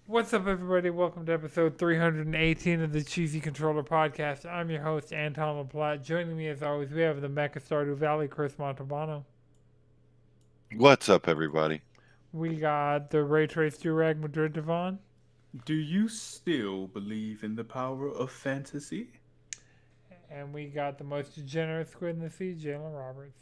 What's up, everybody? Welcome to episode 318 of the Cheesy Controller Podcast. I'm your host, Anton LaPlatte. Joining me, as always, we have the Mecha Stardew Valley, Chris Montalbano. What's up, everybody? We got the Ray Trace Durag Madrid Devon. Do you still believe in the power of fantasy? And we got the most degenerate squid in the sea, Jalen Roberts.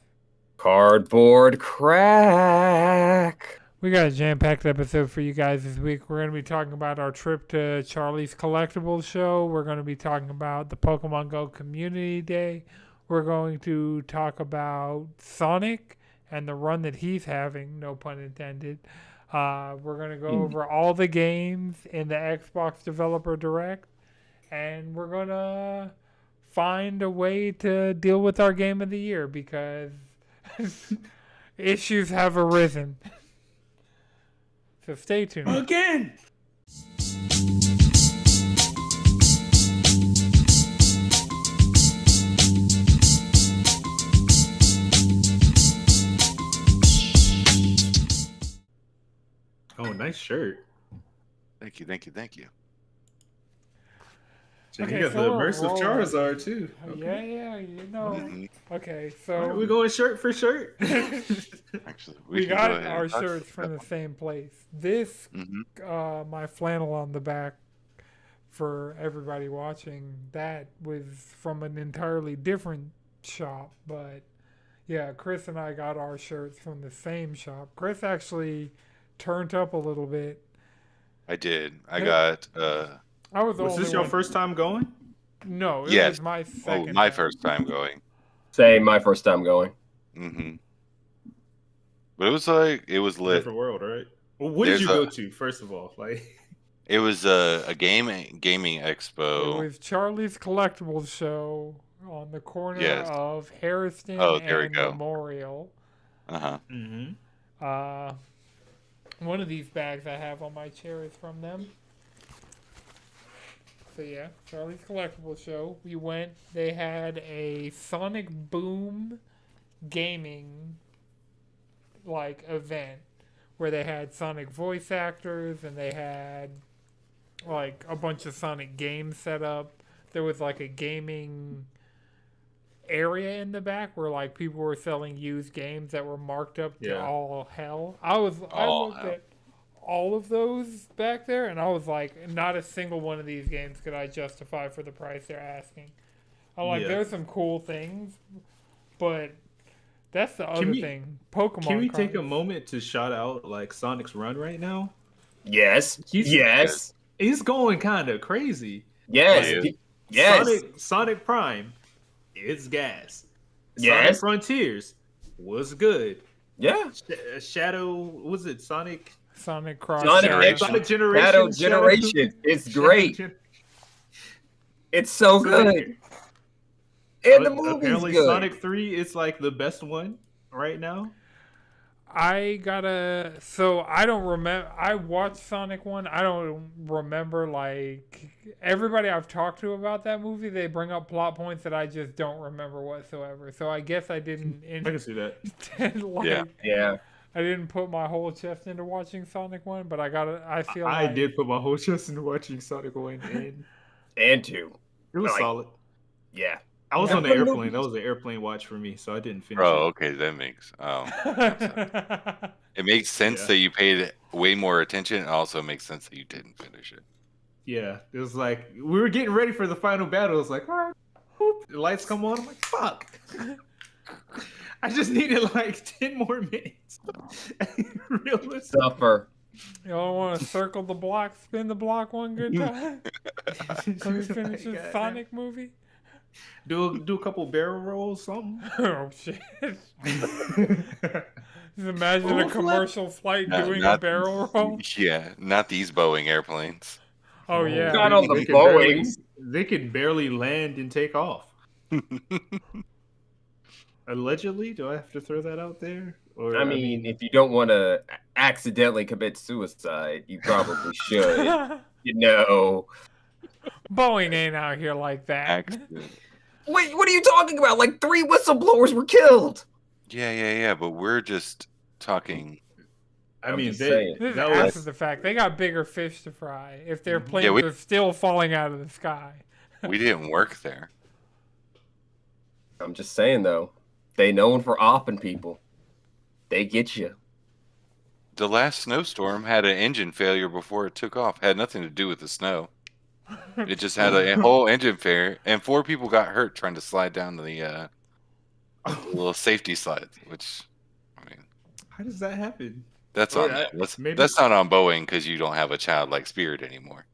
Cardboard crack. We got a jam-packed episode for you guys this week. We're going to be talking about our trip to Charlie's Collectable Show. We're going to be talking about the Pokemon Go Community Day. We're going to talk about Sonic and the run that he's having, no pun intended. We're going to go over all the games in the Xbox Developer Direct. And we're going to find a way to deal with our Game of the Year because issues have arisen. So stay tuned. Again! Oh, nice shirt. Thank you. Okay, You got so the we're immersive rolling. Charizard, too. Yeah, you know. Mhm. Okay, Alright, so we're going shirt for shirt. Actually, we can got go ahead our and talk shirts from the same place. This, Mhm. my flannel on the back for everybody watching, that was from an entirely different shop. But yeah, Chris and I got our shirts from the same shop. Chris actually turned up a little bit. I did. I Hey. got. I was the Was only this your one- first time going? No, it Yes. was my Oh, second. my time. first time going. Same, my first time going. hmm But it was lit. Different world, right? Well, what did There's you a- go to, first of all? It was a gaming It expo. was Charlie's Collectible Show on the corner Yes. of Harrison Oh, there we and go. Memorial. Uh-huh. Mm-hmm. One of these bags I have on my chair is from them. So yeah, Charlie's Collectible Show. We went. They had a Sonic Boom gaming event where they had Sonic voice actors and they had a bunch of Sonic games set up. There was a gaming area in the back where people were selling used games that were marked up to Yeah. all hell. I All looked hell. at all of those back there and I was like, not a single one of these games could I justify for the price they're asking. I'm like, Yeah. there's some cool things, but that's the other we- thing. Pokemon Can we take a cards. moment to shout out Sonic's run right now? Yes. He's- Yes. He's going kind of crazy. Yes. Yeah. Yes. Sonic Prime, it's gas. Sonic Yes. Frontiers was good. Yeah. Shadow, was it Sonic? Sonic Cross. Sonic Generation. X- Sonic Generation. Shadow Generation. It's great. It's so good. And the movie's Apparently, good. Sonic 3 is the best one right now. So I don't remember. I watched Sonic 1. I don't remember, everybody I've talked to about that movie, they bring up plot points that I just don't remember whatsoever. So I guess I didn't. I can see that. Yeah. Yeah. I didn't put my whole chest into watching Sonic 1, but I feel I like. did put my whole chest into watching Sonic 1, and And two. it was Like- solid. Yeah. I was Yeah, on the but airplane. movies- That was an airplane watch for me, so I didn't finish Oh, it. okay. That makes. It makes sense Yeah. that you paid way more attention. It also makes sense that you didn't finish it. Yeah, it was we were getting ready for the final battle. It was like, all right, whoop, the lights come on. I'm like, fuck. I just needed 10 more minutes. Realistic. Suffer. Y'all want to circle the block, spin the block one good time? Let me finish this Goddamn. Sonic movie. Do a couple barrel rolls, something. Oh shit! Just imagine a Full commercial flight No, doing a not- barrel roll. Yeah, not these Boeing airplanes. Oh yeah. Not on the They can barely- Boeings. They can barely land and take off. Allegedly, do I have to throw that out there? Or I mean, if you don't want to accidentally commit suicide, you probably should. You know. Boeing ain't out here like that. Accident. Wait, what are you talking about? 3 whistleblowers were killed. Yeah. But we're just talking I I'm mean, just they, saying. This is that after was the fact. They got bigger fish to fry if their Mhm. planes Yeah, we- are still falling out of the sky. We didn't work there. I'm just saying though. They known for offing people. They get you. The last snowstorm had an engine failure before it took off. Had nothing to do with the snow. It just had a whole engine failure, and 4 people got hurt trying to slide down the little safety slides. Which, I mean, How does that happen? that's Or on them. maybe- That's not on Boeing because you don't have a childlike spirit anymore.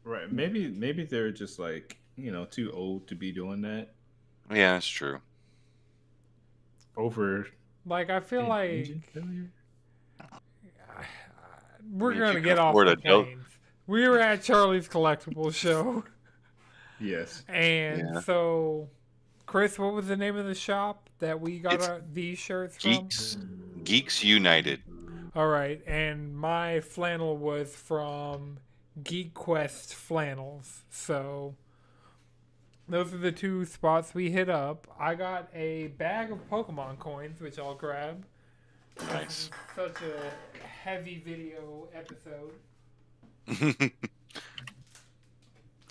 Right. Maybe they're just like, too old to be doing that. Yeah, that's true. Over Like I feel an like engine failure? we're I mean, if gonna you get can off afford the a dope- planes. We were at Charlie's Collectible Show, Yes. and Yeah. so Chris, what was the name of the shop that we got It's these shirts from? Geeks United. All right, and my flannel was from Geek Quest Flannels. So those are the 2 spots we hit up. I got a bag of Pokemon coins, which I'll grab. Nice. Such a heavy video episode.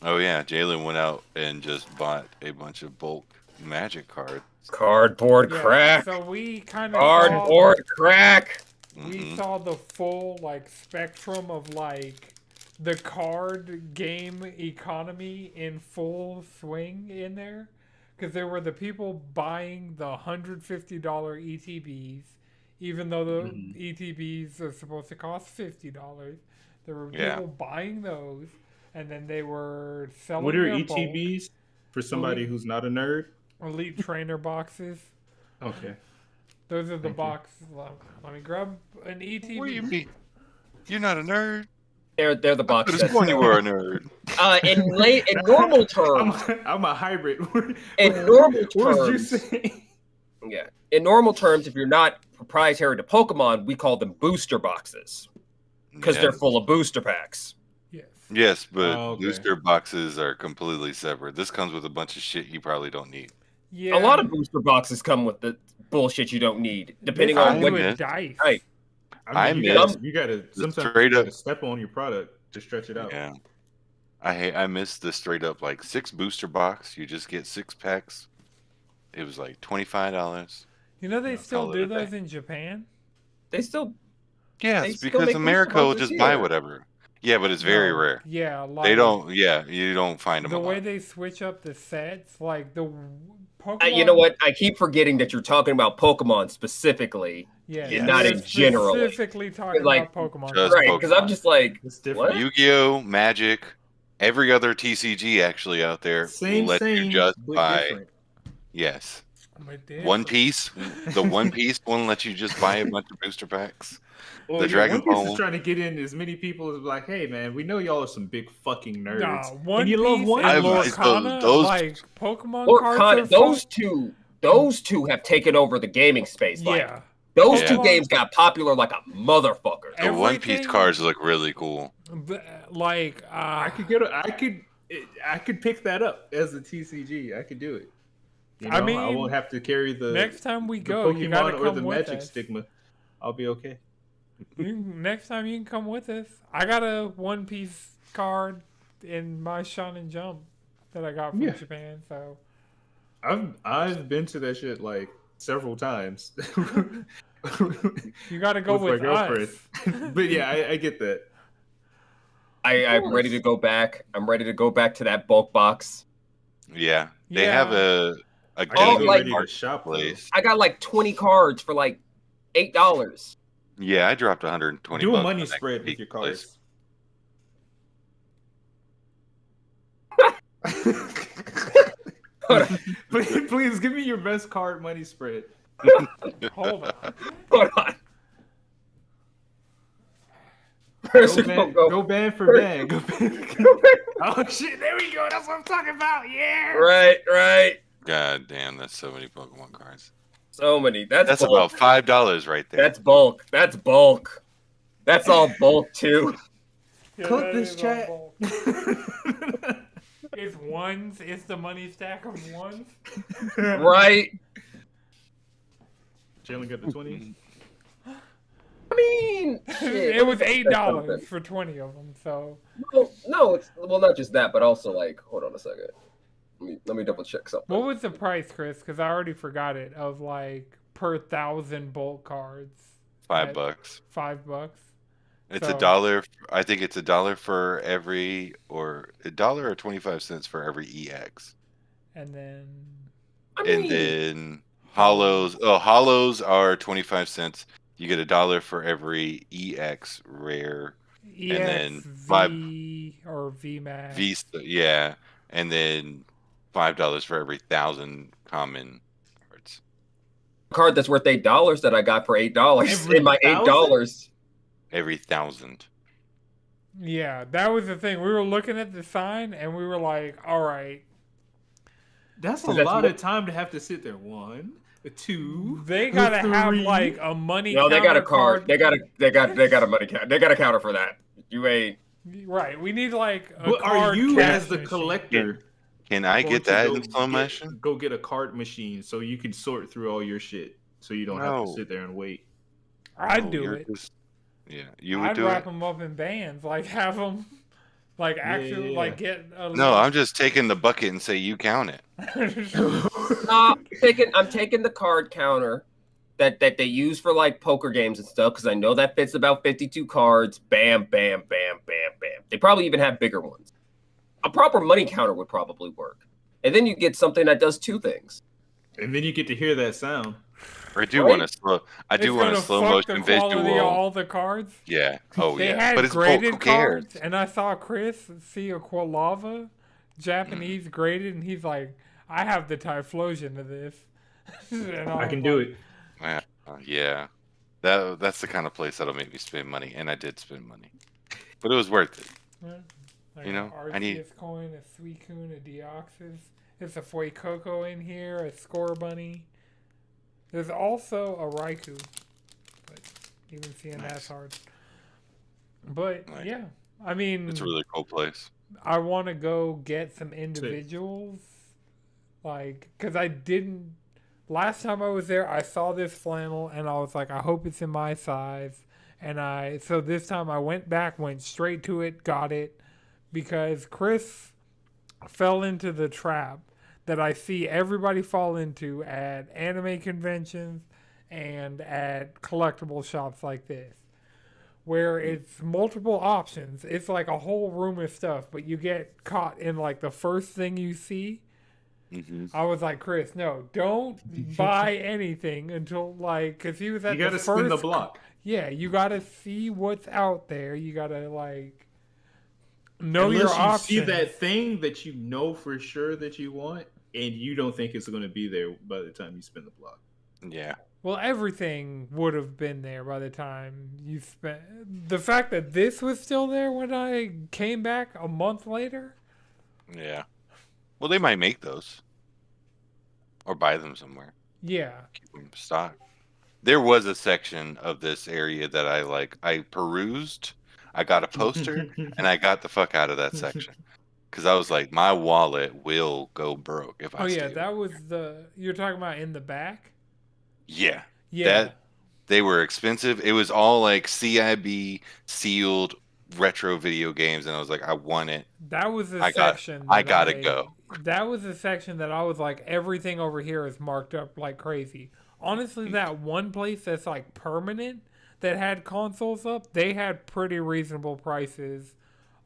Oh yeah, Jalen went out and just bought a bunch of bulk Magic cards. Cardboard Yeah, crack. so we kind of Cardboard crack. we Mhm. saw the full spectrum of the card game economy in full swing in there, because there were the people buying the $150 ETBs, even though the Mhm. ETBs are supposed to cost $50. There were Yeah. people buying those, and then they were selling What are their bulk. ETBs for somebody who's not a nerd? Elite Trainer boxes. Okay. Those are the Thank you. boxes. Let me grab an ETB. What do you mean? You're not a nerd. They're the I could boxes. have sworn you were a nerd. In normal terms, I'm a hybrid. In normal what was you terms- saying? yeah. In normal terms, if you're not proprietary to Pokemon, we call them booster boxes because Yeah. they're full of booster packs. Yes. Yes, but Oh, okay. booster boxes are completely separate. This comes with a bunch of shit you probably don't need. Yeah. A lot of booster boxes come with the bullshit you don't need, depending This on comes what. with missed- dice. Right. I mean, miss you gotta sometimes straight you up- gotta step on your product to stretch it out. Yeah. I missed the straight up 6 booster box. You just get 6 packs. It was like $25. You know they Yeah, still call it do a day. those in Japan? They still Yes, They still because make America booster will boxes just buy here. whatever. Yeah, but it's very No. rare. Yeah, They don't. Yeah, you don't find them The a way lot. they switch up the sets, the Pokemon. You know what? I keep forgetting that you're talking about Pokemon specifically, Yeah, Yeah. not we're in general. specifically talking Like, about Pokemon. just right? Because I'm just like, It's different. What? Yu-Gi-Oh, Magic, every other TCG actually out there Same, will let you same, just but buy. different. Yes, But different. One Piece. The One Piece one lets you just buy a bunch of booster packs. Well, The yeah, Dragon One Piece Ball- is trying to get in as many people as like, hey man, we know y'all are some big fucking nerds. Nah, One and you Piece love One and I- Piece. Lorcana, those- Pokemon cards are those two have taken over the gaming space. Like, Yeah. those Yeah. two games got popular like a motherfucker. The One Piece Everything- cards look really cool. I could pick that up as a TCG. I could do it. I I mean, won't have to carry the next time we the go, you gotta Pokemon or come the with Magic us. stigma. I'll be okay. Next time you can come with us. I got a One Piece card in my Shonen Jump that I got from Yeah. Japan. So I've been to that shit like several times. you got to go with us. But yeah, I get that. I'm ready to go back. I'm ready to go back to that bulk box. Yeah, they Yeah. have a I Oh, gotta gaming be like- ready to shop though. marketplace. I got like 20 cards for like $8. Yeah, I dropped 120. Do a bucks money on that spread with geek your place. cards. Please give me your best card money spread. Hold on. Hold on. First, Go ban for ban. Go ban. Oh shit! There we go. That's what I'm talking about. Yeah. Right. God damn, that's so many Pokemon cards. So many. That's About bulk. $5 right there. That's bulk. That's bulk. That's all bulk too. Yeah, Clip that this is chat. all bulk. It's ones. It's the money stack of ones. Right. Jalen got the 20. I mean, shit, It was let me double check $8 something. for 20 of them. So No, it's not just that, but also like, hold on a second. Let me double check something. what was the price, Chris? Because I already forgot it. Of like per 1,000 bolt cards. $5. At $5. It's So- $1. I think it's $1 for every, or $1 or 25 cents for every EX. And then I And mean, then Hollows. hollows are 25 cents. You get $1 for every EX rare, and then EXV or VMAX. Vista, yeah, and then $5 for every 1,000 common cards. card that's worth $8 that I got for $8 Every in my $8. Every 1,000. Yeah, that was the thing. We were looking at the sign and we were like, all right, That's a That's lot what- of time to have to sit there. 1, 2. they gotta have 3. like a money. No, they got a counter card. They got a money count. They got a counter for that. You ain't. Right, we need like a But are card you cash as the machine. collector? Can I going get to that go in slow get- motion? Go get a card machine so you can sort through all your shit, so you don't have No. to sit there and wait. I'd No, do you're it. yeah, you would I'd do wrap it. them up in bands, like have them, like actually, yeah. like get a No, I'm just taking the bucket and say you count it. I'm taking the card counter that they use for like poker games and stuff because I know that fits about 52 cards. Bam, bam, bam, bam, bam. They probably even have bigger ones. A proper money counter would probably work, and then you get something that does two things. And then you get to hear that sound. I do Right? want a slow. I do It's want a gonna slow fuck motion the quality visual. of all the cards. Yeah. Oh They yeah. had But it's bulk. graded Who cares? cards, and I saw Chris see a Quilava Japanese graded, and he's like, "I have the Typhlosion of this." And I was can do like, it. Yeah. That's the kind of place that'll make me spend money, and I did spend money, but it was worth it. "Well, I You got know, Arceus I need- coin, a Suicune, a Deoxys. There's a Fuecoco in here, a Score Bunny. There's also a Raikou, but even seeing that's Nice. hard. But Nice. yeah, I mean, It's a really cool place. I want to go get some individuals, like, because I didn't. Last time I was there, I saw this flannel, and I was like, I hope it's in my size. And so this time I went back, went straight to it, got it, because Chris fell into the trap that I see everybody fall into at anime conventions and at collectible shops like this, where it's multiple options. It's like a whole room of stuff, but you get caught in like the first thing you see. Hmm. I was like, Chris, no, don't buy anything until like, because he was at You got to the spin the first. block. Yeah, you gotta see what's out there. You gotta like know your Unless you options. see that thing that you know for sure that you want, and you don't think it's going to be there by the time you spin the block. Yeah. Well, everything would have been there by the time you spent. The fact that this was still there when I came back a month later. Yeah. Well, they might make those, or buy them somewhere. Yeah, Keep them in stock. There was a section of this area that I perused. I got a poster, and I got the fuck out of that section because I was like, my wallet will go broke if I. oh yeah, stay that over was here. you're talking about in the back. Yeah. Yeah, They were expensive. It was all like CIB sealed retro video games, and I was like, I want it. that was the I got- section. I that gotta go. That was the section that I was like, everything over here is marked up like crazy. Honestly, that one place that's like permanent that had consoles up, they had pretty reasonable prices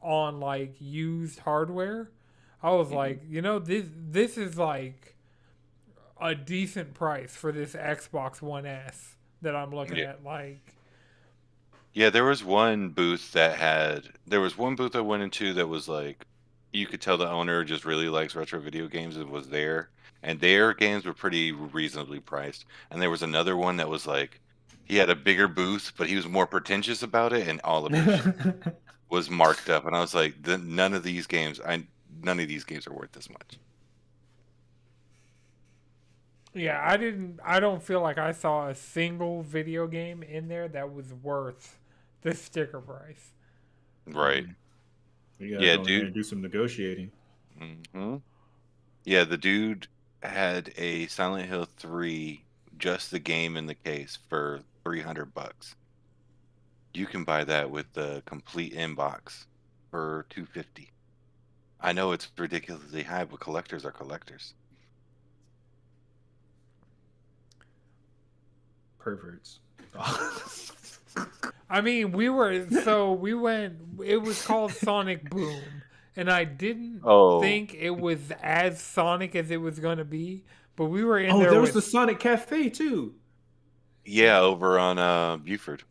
on like used hardware. I was like, this is like a decent price for this Xbox One S that I'm looking Yeah. at. Like, Yeah, there was one booth I went into that was like, you could tell the owner just really likes retro video games. It was there, and their games were pretty reasonably priced. And there was another one that was like, he had a bigger booth, but he was more pretentious about it, and all of his shit was marked up. And I was like, none of these games are worth this much. yeah, I don't feel like I saw a single video game in there that was worth the sticker price. Right. You gotta Yeah, go in dude. there and do some negotiating. Hmm. Yeah, the dude had a Silent Hill 3, just the game in the case, for $300. You can buy that with the complete inbox for $250. I know it's ridiculously high, but collectors are collectors. Perverts. I mean, we went. It was called Sonic Boom, and I didn't Oh. think it was as Sonic as it was gonna be. But we were in Oh, there there with was the Sonic Cafe too. Yeah, over on Buford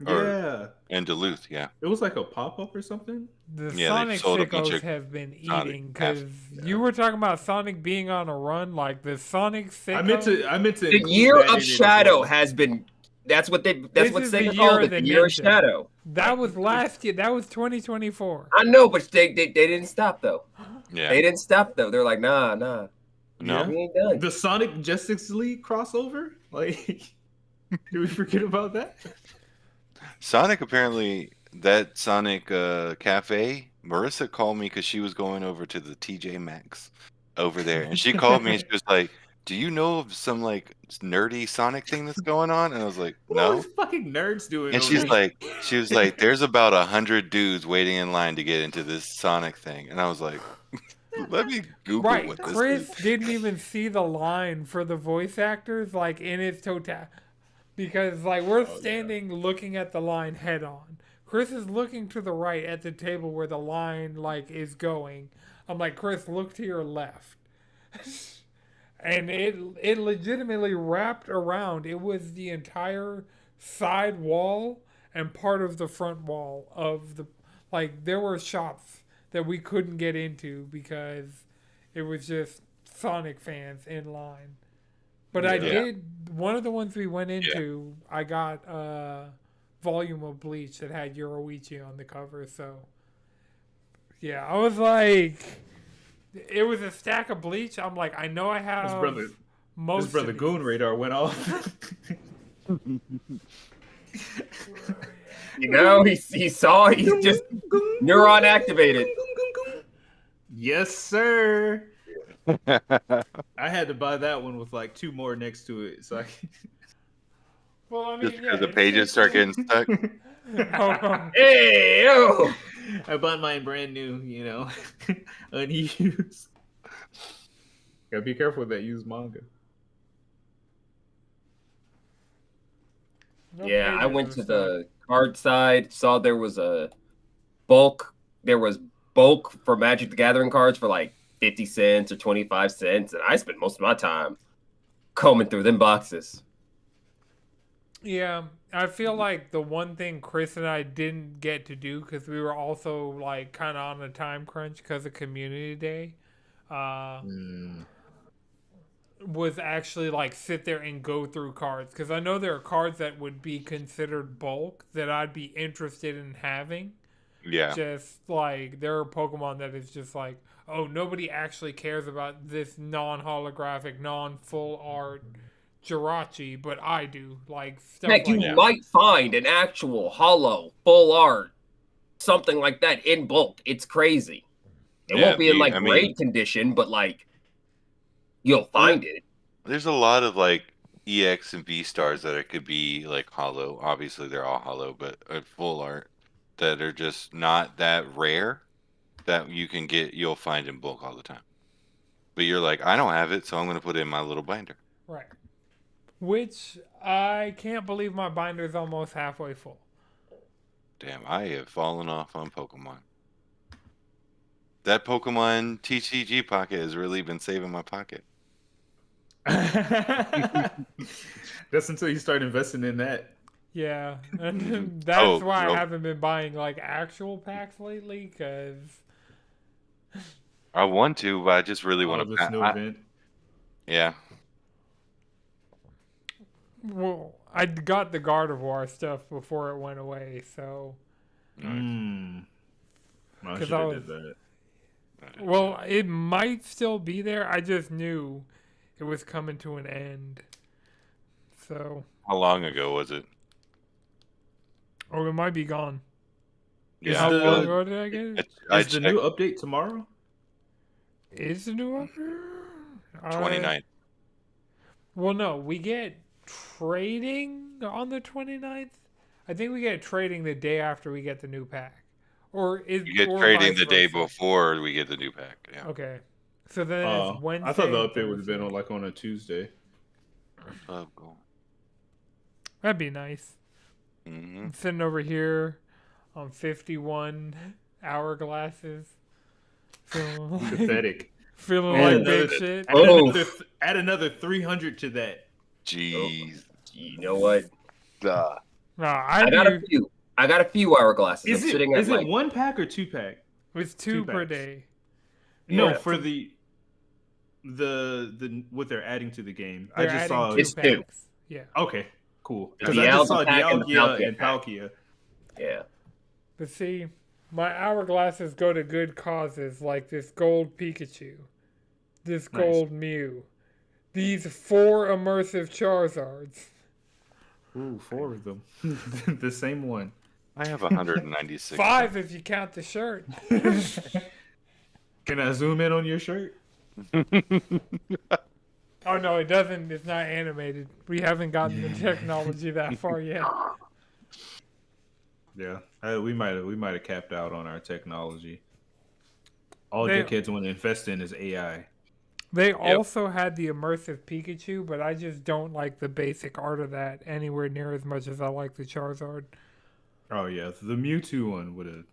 Or- Yeah, and Duluth. Yeah, it was like a pop up or something. the Yeah, they Sonic sold a bunch sickos of have been Sonic eating because Yeah. you were talking about Sonic being on a run, like the Sonic sickos. I meant to. The include year that in of it as Shadow well. has been. That's what This what is the Sega year called of it. the The year of ninja. Shadow. That was last year. That was 2024. I know, but they didn't stop though. yeah. They didn't stop though. They're like, nah. No, Yeah. We ain't done. The Sonic Justice League crossover. Like, did we forget about that? Sonic apparently that Sonic Cafe. Marissa called me because she was going over to the TJ Maxx over there, and she called me and she was like, "Do you know of some like nerdy Sonic thing that's going on?" And I was like, What are "No." these fucking nerds doing? And over she there? was like, "There's about 100 dudes waiting in line to get into this Sonic thing," and I was like, "Let me Google Right, what Chris this is." didn't even see the line for the voice actors like in its total, because like we're standing looking at the line head on. Chris is looking to the right at the table where the line like is going. I'm like, Chris, look to your left, and it legitimately wrapped around. It was the entire side wall and part of the front wall of the like. There were shops that we couldn't get into because it was just Sonic fans in line. But I Yeah. did one of the ones we went into. I got a volume of Bleach that had Yoruichi on the cover. So yeah, I was like, it was a stack of Bleach. I'm like, I know I have His brother, most. his brother of Goon these. Radar went off. You know, he saw. He's just neuron activated. Yes, sir. I had to buy that one with like 2 more next to it, so I. Well, I mean, Just yeah, because the it's pages just- start getting stuck. Oh, Hey yo! I bought mine brand new, unused. Gotta be careful with that used manga. no Yeah, I pages went are to stuck. the card side. Saw there was bulk. There was bulk for Magic the Gathering cards for like 50 cents or 25 cents, and I spent most of my time combing through them boxes. Yeah, I feel like the one thing Chris and I didn't get to do because we were also like kind of on a time crunch because of Community Day, was actually like sit there and go through cards because I know there are cards that would be considered bulk that I'd be interested in having. Yeah. Just like there are Pokemon that is just like, oh, nobody actually cares about this non-holographic, non-full art Jirachi, but I do. Like stuff Heck, like you that. might find an actual hollow, full art, something like that in bulk. It's crazy. It Yeah, won't be in like I mean- great condition, but like you'll find it. There's a lot of like EX and V stars that it could be like hollow. Obviously, they're all hollow, but full art that are just not that rare that you'll find in bulk all the time. But you're like, I don't have it, so I'm going to put it in my little binder. Right. Which I can't believe my binder is almost halfway full. Damn, I have fallen off on Pokemon. That Pokemon TCG pocket has really been saving my pocket. That's until you start investing in that. Yeah, and that's Oh, why no. I haven't been buying like actual packs lately. Because I want to, but I just really want This to. new event. Yeah. well, I got the Gardevoir stuff before it went away, so I should 'Cause I have was- did that. well, it might still be there. I just knew it was coming to an end. So, How long ago was it? or it might be gone. Is Yeah. How the- long ago did I get it? I Is the new update tomorrow? Is the new update? 29th. Well, no, we get trading on the 29th. I think we get trading the day after we get the new pack, or You get or trading vice the day versa. before we get the new pack. Yeah. Okay, so then it's Wednesday. I thought the and update would have been Thursday. on a Tuesday. Cool. That'd be nice. Mm-hmm. I'm sitting over here on 51 hourglasses, feeling like, Pathetic. feeling Add like another- big shit. Add another 300 to that. Jeez. You know what? Duh. No, I got a few. I got a few hourglasses. I'm sitting at Is it like 1 pack or 2 pack? It's two per packs. day. No, Yeah. for the what they're adding to the game. I They're just adding saw two It's two. packs. Yeah, Okay, cool. The Because I just saw Dialga pack and the Dialga Palkia and pack. Palkia. yeah. but see, my hourglasses go to good causes, like this gold Pikachu, this Nice. gold Mew, these 4 immersive Charizards. Ooh, 4 of them. The same one. I have 196. 5 if you count the shirt. Can I zoom in on your shirt? Oh no, it doesn't. It's not animated. We haven't gotten the technology that far yet. Yeah, we might have capped out on our technology. All They- dickheads want to invest in is AI. They also had the immersive Pikachu, but I just don't like the basic art of that anywhere near as much as I like the Charizard. Oh yeah, the Mewtwo one would have.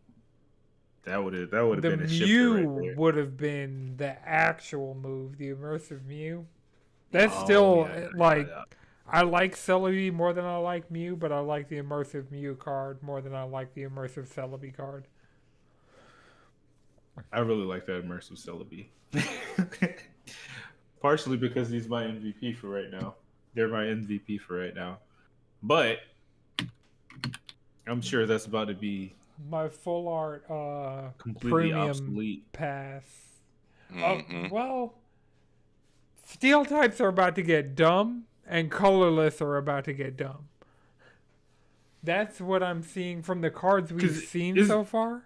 That would have The been a shifter Mew right there. would have been the actual move, the immersive Mew. That's Oh, still yeah, like yeah. I like Celebi more than I like Mew, but I like the immersive Mew card more than I like the immersive Celebi card. I really like that immersive Celebi. Partially because he's my MVP for right now. They're my MVP for right now. But I'm sure that's about to be My full art completely premium obsolete. pass. Mhm. Well, steel types are about to get dumb, and colorless are about to get dumb. That's what I'm seeing from the cards we've 'Cause seen is- so far.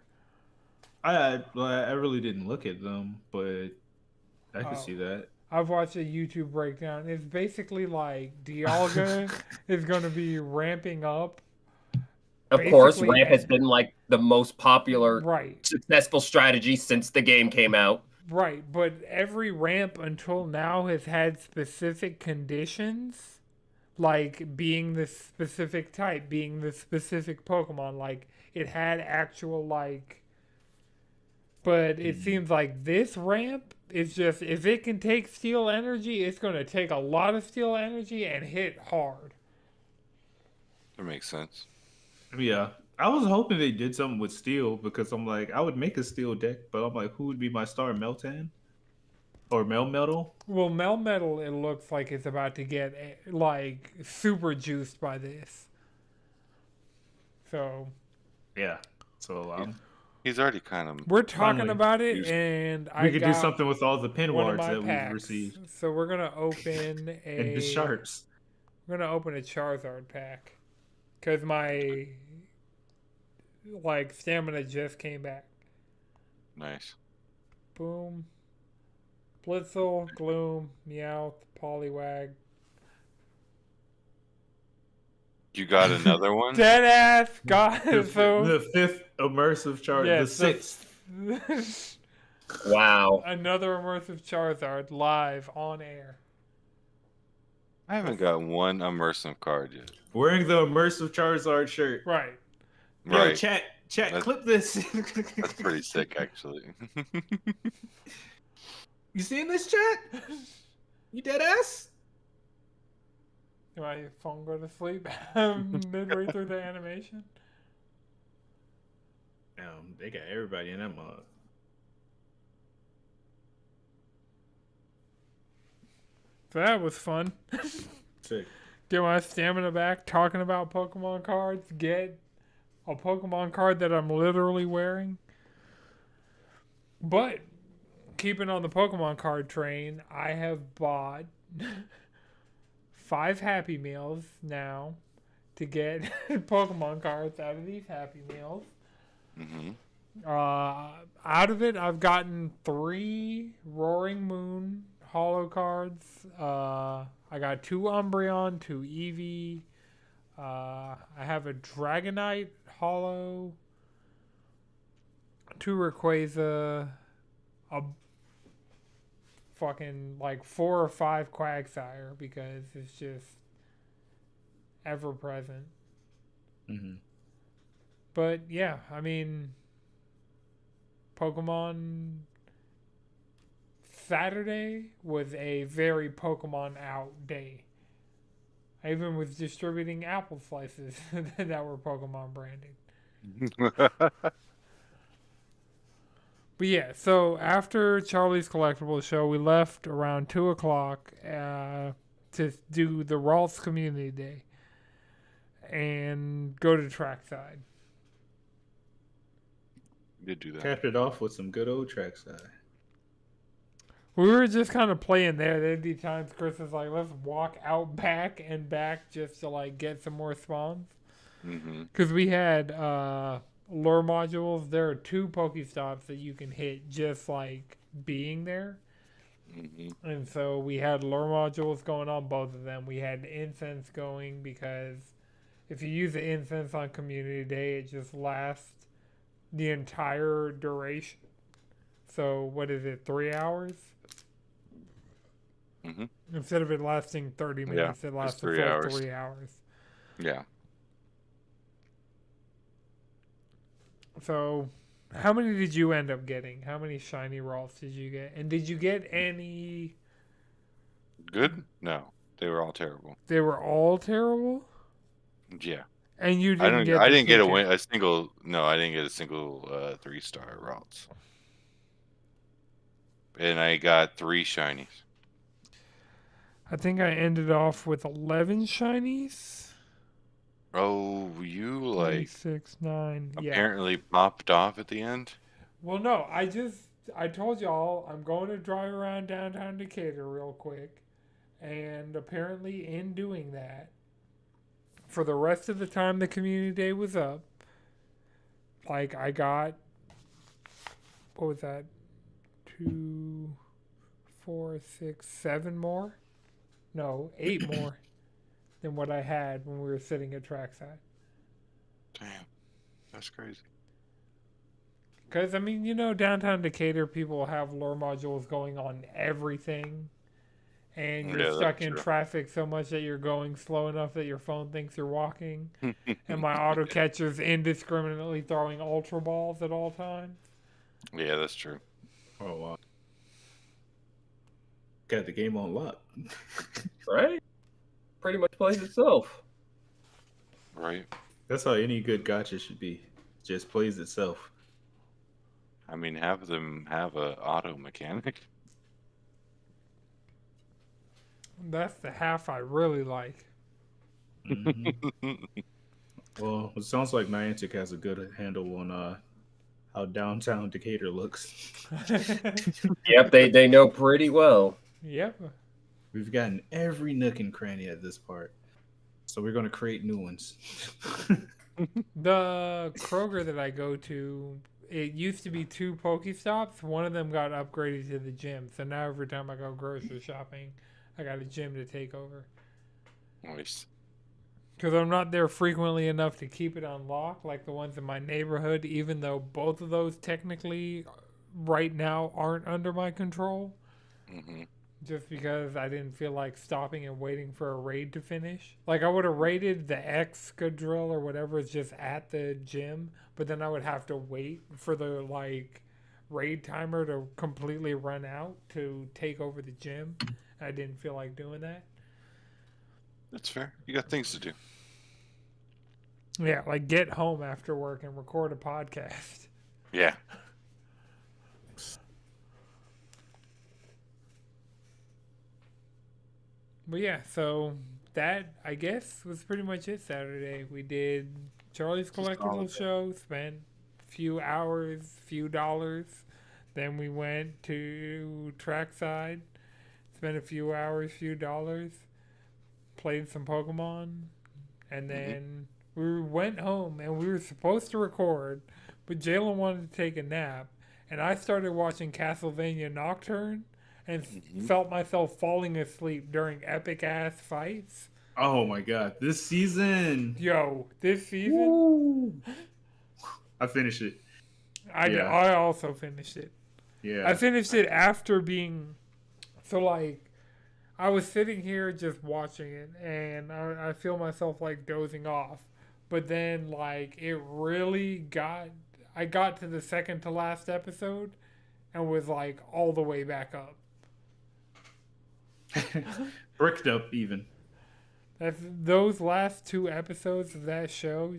I really didn't look at them, but I can Oh. see that. I've watched a YouTube breakdown. It's basically like Dialga is going to be ramping up. Of course, Basically, ramp has been like the most popular, Right, successful strategy since the game came out. right. But every ramp until now has had specific conditions, like being the specific type, being the specific Pokemon. Like it had actual like. But it seems like this ramp is just if it can take steel energy, it's going to take a lot of steel energy and hit hard. That makes sense. Yeah. I was hoping they did something with steel because I'm like, I would make a steel deck, but I'm like, who would be my star? Meltan? Or Melmetal? Well, Melmetal, it looks like it's about to get like super juiced by this. So Yeah. So He's already kind of. we're talking Finally, about it, juiced. and I we could do got something with all the pin one of wards my that packs. we've received. So we're gonna open And the sharps. We're gonna open a Charizard pack because my like stamina just came back. Nice. Boom. Blitzel, Gloom, Meowth, Poliwag. You got another one? Dead ass God. The So 5th immersive charge. yeah, The 6th. Wow. Another immersive Charizard live on air. I haven't got one immersive card yet. Wearing the immersive Charizard shirt. Right. Yo, Right. chat, That's- clip this. That's pretty sick, actually. You seeing this, chat? You dead ass? Did my phone go to sleep midway through the animation? They got everybody in that mod. So that was fun. Sick. Get my stamina back talking about Pokemon cards. Get a Pokemon card that I'm literally wearing. But keeping on the Pokemon card train, I have bought 5 Happy Meals now to get Pokemon cards out of these Happy Meals. Mm-hmm. Out of it, I've gotten 3 Roaring Moon holo cards. I got 2 Umbreon, 2 Eevee, I have a Dragonite Hollow, 2 Rayquaza, a fucking like 4 or 5 Quagsire because it's just ever present. Mm-hmm. But yeah, I mean, Pokemon Saturday was a very Pokemon out day. I even was distributing apple slices that were Pokemon branded. But yeah, so after Charlie's Collectible Show, we left around 2 o'clock to do the Ralts Community Day and go to trackside. Did do that. Capped it off with some good old trackside. We were just kind of playing there. There'd be times Chris was like, let's walk out back and back just to like get some more spawns. Because we had lure modules. There are 2 Pokestops that you can hit just like being there. And so we had lure modules going on both of them. We had incense going because if you use the incense on Community Day, it just lasts the entire duration. So what is it, 3 hours? Instead of it lasting 30 minutes, it lasts a full 3 hours. Yeah. So, how many did you end up getting? How many shiny Ralts did you get? And did you get any... Good? No. They were all terrible. They were all terrible? Yeah. And you didn't get I didn't get a single 3-star routes. And I got 3 shinies. I think I ended off with 11 shinies. Oh, you like 6, 9, apparently popped off at the end? Well, no, I told y'all I'm going to drive around downtown Decatur real quick. And apparently in doing that, for the rest of the time the community day was up, like I got, what was that? 2, 4, 6, 7 more? No, 8 more than what I had when we were sitting at trackside. Damn, that's crazy. Because, I mean, you know, downtown Decatur, people have lure modules going on everything. And you're stuck in traffic so much that you're going slow enough that your phone thinks you're walking. And my auto catcher's indiscriminately throwing ultra balls at all times. Yeah, that's true. Oh, wow. Got the game on lock. Right? Pretty much plays itself. Right. That's how any good gacha should be. Just plays itself. I mean, half of them have a auto mechanic. That's the half I really like. Mm-hmm. Well, it sounds like Niantic has a good handle on how downtown Decatur looks. Yep, they know pretty well. Yep. We've gotten every nook and cranny at this part. So we're going to create new ones. The Kroger that I go to, it used to be 2 Pokestops. One of them got upgraded to the gym. So now every time I go grocery shopping, I got a gym to take over. Nice. Because I'm not there frequently enough to keep it on lock like the ones in my neighborhood, even though both of those technically right now aren't under my control. Just because I didn't feel like stopping and waiting for a raid to finish. Like, I would have raided the Excadrill or whatever is just at the gym, but then I would have to wait for the, like, raid timer to completely run out to take over the gym. I didn't feel like doing that. That's fair. You got things to do. Yeah, like get home after work and record a podcast. Yeah. But yeah, so that, I guess, was pretty much it Saturday. We did Charlie's Collectible Show, spent a few hours, few dollars. Then we went to Trackside, spent a few hours, few dollars, played some Pokemon, and then we went home and we were supposed to record, but Jalen wanted to take a nap, and I started watching Castlevania Nocturne and felt myself falling asleep during epic ass fights. Oh my god, this season. Yo, this season, Woo. I finished it. Yeah. I also finished it. Yeah. I finished it after being so like I was sitting here just watching it, and I feel myself like dozing off, but then like it really got. I got to the second to last episode, and was like all the way back up. Bricked up even. That's those last two episodes of that show.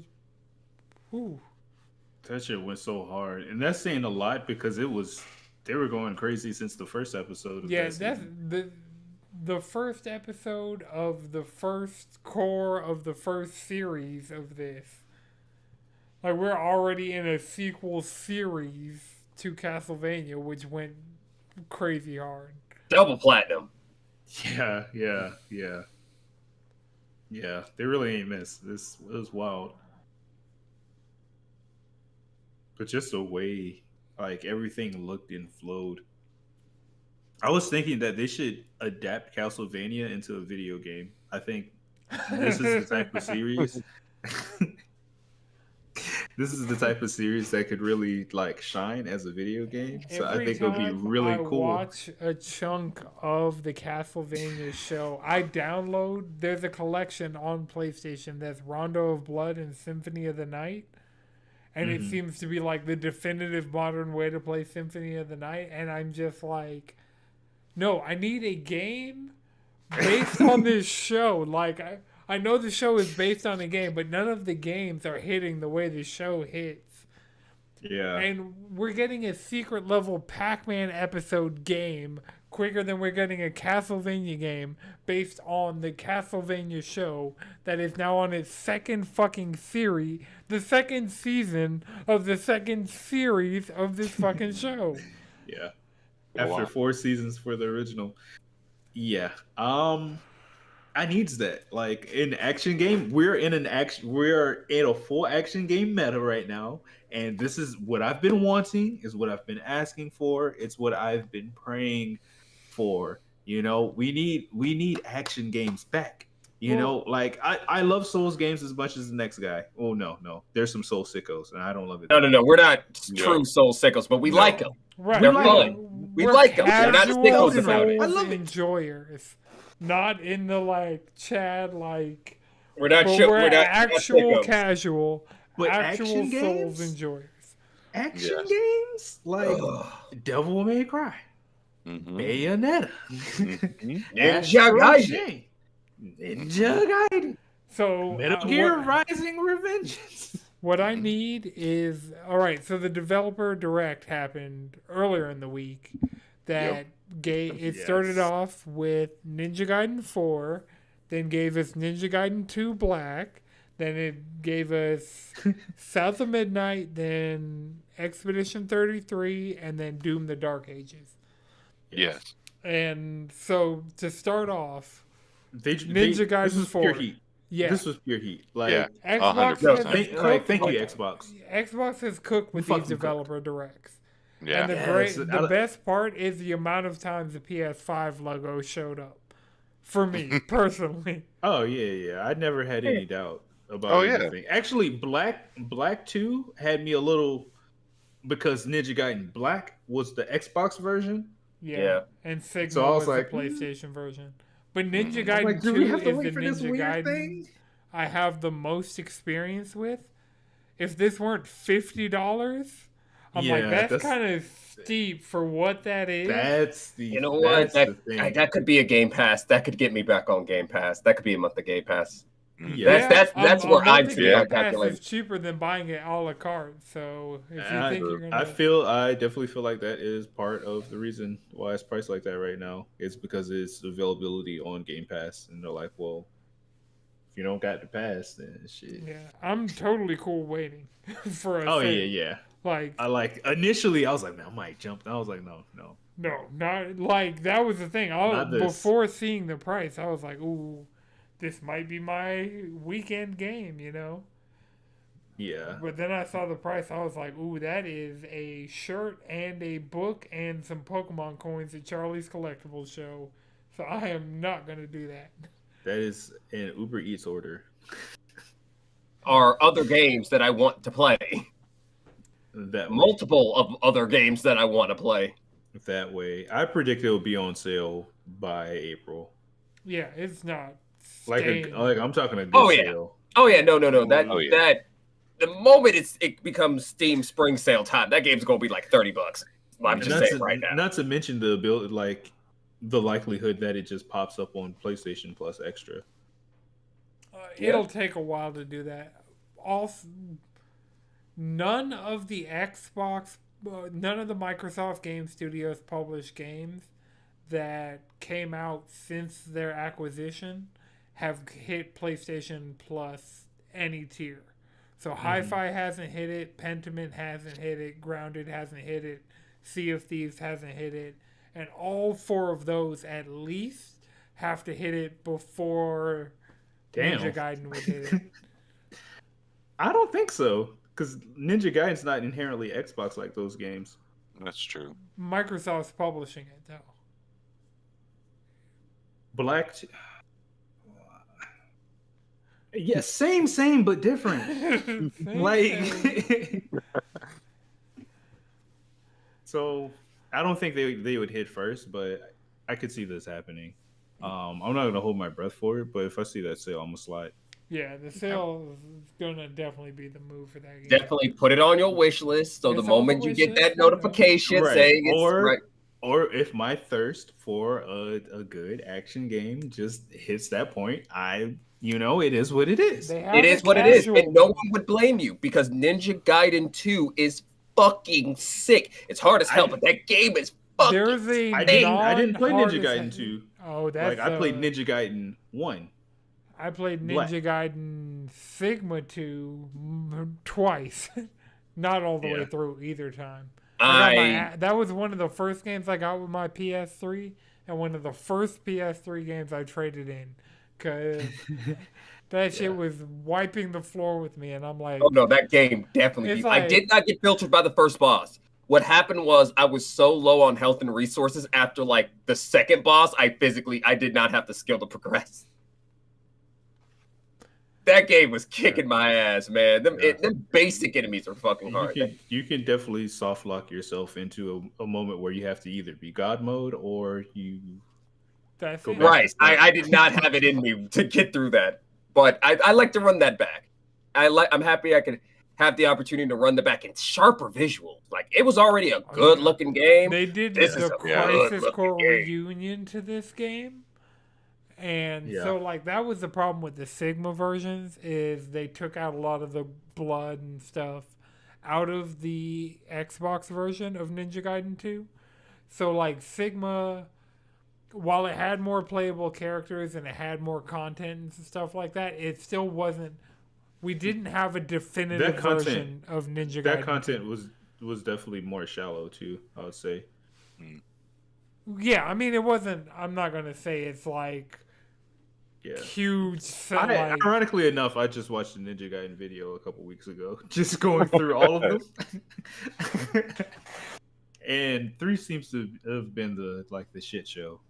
Whew. That shit went so hard, and that's saying a lot because they were going crazy since the first episode. Of Yeah, that that's season. the first episode of the first core of the first series of this. Like we're already in a sequel series to Castlevania, which went crazy hard. Double platinum. Yeah. They really ain't missed. This was wild, but just the way like everything looked and flowed. I was thinking that they should adapt Castlevania into a video game. I think this is the type of series. This is the type of series that could really like shine as a video game. So I think it would be really I cool. watch a chunk of the Castlevania show. I download. There's a collection on PlayStation that's Rondo of Blood and Symphony of the Night, and it seems to be like the definitive modern way to play Symphony of the Night. And I'm just like, no, I need a game based on this show. Like I know the show is based on a game, but none of the games are hitting the way the show hits. Yeah. And we're getting a secret level Pac-Man episode game quicker than we're getting a Castlevania game based on the Castlevania show that is now on its second fucking series, the second season of the second series of this fucking show. Yeah. Wow. After 4 seasons for the original. Yeah. I needs that. Like in action game, we're in a full action game meta right now. And this is what I've been wanting, is what I've been asking for. It's what I've been praying for. You know, we need action games back. You know, like I love Souls games as much as the next guy. Oh no. There's some Soul sickos and I don't love it. No. We're not true soul sickles, but we like them. Right. They're like fun. We like them. We're not Casual sickos about it. I love it. enjoyers. Not in the like Chad like We're not but sure. we're We're not actual sickos. casual But actual action Souls games? enjoyers. Action games like Devil May Cry, Mhm. Bayonetta, Ninja Astro Gaiden. Chain, Ninja Gaiden, So Metal Gear Rising Revengeance. what I need is alright, so the developer direct happened earlier in the week that it started Yes. off with Ninja Gaiden 4, then gave us Ninja Gaiden 2 Black, then it gave us South of Midnight, then Expedition 33, and then Doom the Dark Ages. Yes. And so to start off, Ninja Gaiden this was 4. pure heat. yeah, This was pure heat. Like, Yeah. Xbox 100%. has thank you, cooked- Xbox. Xbox has cooked with Fucking these developer directs. Yeah. And Yes, the best part is the amount of times the PS5 logo showed up. For me, personally. Oh yeah. I never had any doubt about Oh, yeah. anything. Actually, Black 2 had me a little, because Ninja Gaiden Black was the Xbox version. Yeah. And Sigma So I was was like, the PlayStation version. But Ninja I'm Gaiden like, 2 do we have to is wait the for this Ninja weird Gaiden thing? I have the most experience with. If this weren't $50, I'm like, Yeah, that's kind of steep for what that is. That's the You know what? that's the thing. That could be a Game Pass. That could get me back on Game Pass. That could be a month of Game Pass. Yeah. That's where I'm thinking sitting Game on Pass calculating. is cheaper than buying it a la carte. So if you I, think you're gonna, I definitely feel like that is part of the reason why it's priced like that right now. It's because it's availability on Game Pass, and they're like, well, if you don't got the pass, then shit. yeah, I'm totally cool waiting for a Oh sale. yeah. Like I like initially I was like, man, I might jump. I was like, no. no, not like that was the thing. Not this. Before seeing the price, I was like, ooh, this might be my weekend game, you know. Yeah. But then I saw the price. I was like, ooh, that is a shirt and a book and some Pokemon coins at Charlie's Collectible Show. So I am not gonna do that. That is an Uber Eats order. Are other games that I want to play. That way. Multiple of other games that I want to play. That way. I predict it will be on sale by April. Yeah, it's not. Like I'm talking a good Oh, yeah. sale. Oh yeah, no. That Oh, yeah. that the moment it becomes Steam spring sale time, that game's gonna be like $30. I'm just saying right now. Not to mention the ability, like the likelihood that it just pops up on PlayStation Plus Extra. It'll take a while to do that. None of the Microsoft Game Studios published games that came out since their acquisition have hit PlayStation Plus any tier. So Hi-Fi hasn't hit it, Pentiment hasn't hit it, Grounded hasn't hit it, Sea of Thieves hasn't hit it, and all 4 of those at least have to hit it before Ninja Gaiden would hit it. I don't think so, because Ninja Gaiden's not inherently Xbox like those games. That's true. Microsoft's publishing it though. Yeah, same, but different. So I don't think they would hit first, but I could see this happening. I'm not gonna hold my breath for it, but if I see that sale, I'm gonna slide. Yeah, the sale is gonna definitely be the move for that game. Definitely put it on your wish list. So It's the on moment the you wish get list, that notification Right. saying it's right. Or if my thirst for a good action game just hits that point, it is what it is. It is what it is, and no one would blame you because Ninja Gaiden 2 is fucking sick. It's hard as hell, but that game is fucking. I didn't play Ninja Gaiden 2. Oh, that's I played Ninja Gaiden 1. I played Ninja Gaiden Sigma 2 twice. Not all the way through either time. That was one of the first games I got with my PS3 and one of the first PS3 games I traded in because that shit was wiping the floor with me, and I'm like, oh no, that game definitely. I did not get filtered by the first boss. What happened was I was so low on health and resources after like the second boss, I did not have the skill to progress. That game was kicking my ass, man. Them basic enemies are fucking hard. You can definitely soft lock yourself into a moment where you have to either be God mode or you. That's right. I did not have it in me to get through that, but I like to run that back. I'm happy I could have the opportunity to run the back in sharper visuals. Like it was already a good looking game. They did the Crisis Core reunion to this game. And so, like, that was the problem with the Sigma versions is they took out a lot of the blood and stuff out of the Xbox version of Ninja Gaiden 2. So, like, Sigma, while it had more playable characters and it had more content and stuff like that, it still wasn't... We didn't have a definitive version of Ninja Gaiden. That content was definitely more shallow, too, I would say. Yeah, I mean, it wasn't... I'm not going to say it's, like... huge. Ironically enough, I just watched a Ninja Gaiden video a couple weeks ago, just going through all of them. And 3 seems to have been the shit show.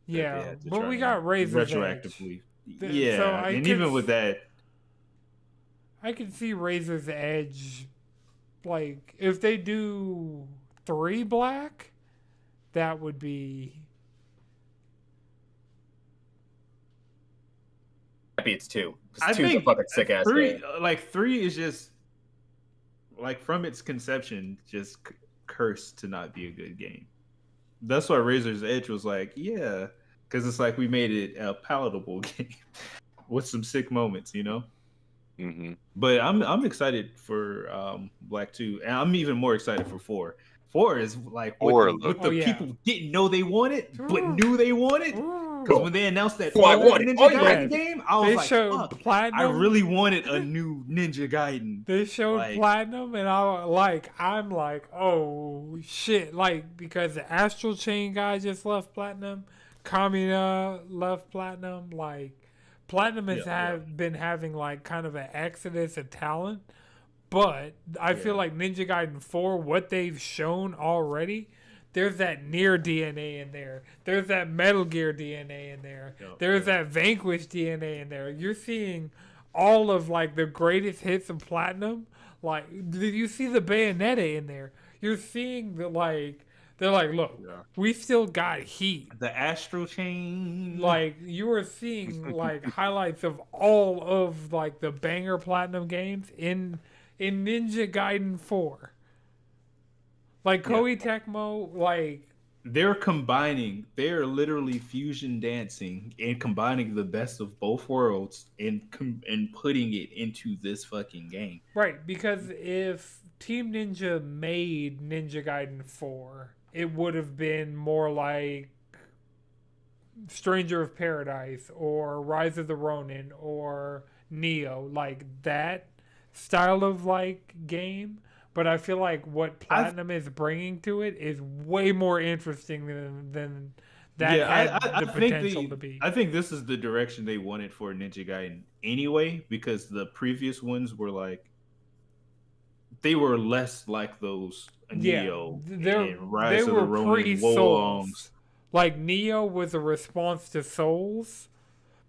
Yeah, but we got Razor's retroactively. Edge. Yeah, so and even with that, I can see Razor's Edge. Like if they do 3 black, that would be. Happy it's 2. I 2's a fucking sick ass game. Like 3 is just like from its conception, just cursed to not be a good game. That's why Razor's Edge was like, yeah, because it's like we made it a palatable game with some sick moments, you know. Mm-hmm. But I'm excited for Black 2, and I'm even more excited for 4. 4 is like what the people didn't know they wanted, but knew they wanted. Because when they announced that Ninja Gaiden game, I was like, fuck, Platinum. I really wanted a new Ninja Gaiden. They showed Platinum, and I'm like, oh shit, like because the Astral Chain guy just left Platinum, Kamina left Platinum, like Platinum has been having like kind of an exodus of talent. But I feel like Ninja Gaiden 4, what they've shown already, there's that Nier DNA in there. There's that Metal Gear DNA in there. There's that Vanquish DNA in there. You're seeing all of like the greatest hits of Platinum. Like, did you see the Bayonetta in there? You're seeing the like. They're like, look, we still got heat. The Astro Chain. Like, you were seeing like highlights of all of like the banger Platinum games in Ninja Gaiden 4. Like Koei Tecmo, like they're literally fusion dancing and combining the best of both worlds and putting it into this fucking game. Right, because if Team Ninja made Ninja Gaiden 4, it would have been more like Stranger of Paradise or Rise of the Ronin or Neo, like that style of like game. But I feel like what Platinum is bringing to it is way more interesting than that had the potential to be. I think this is the direction they wanted for Ninja Gaiden anyway, because the previous ones were like, they were less like those Neo and Rise of the Ronin Wolongs. Like Neo was a response to Souls,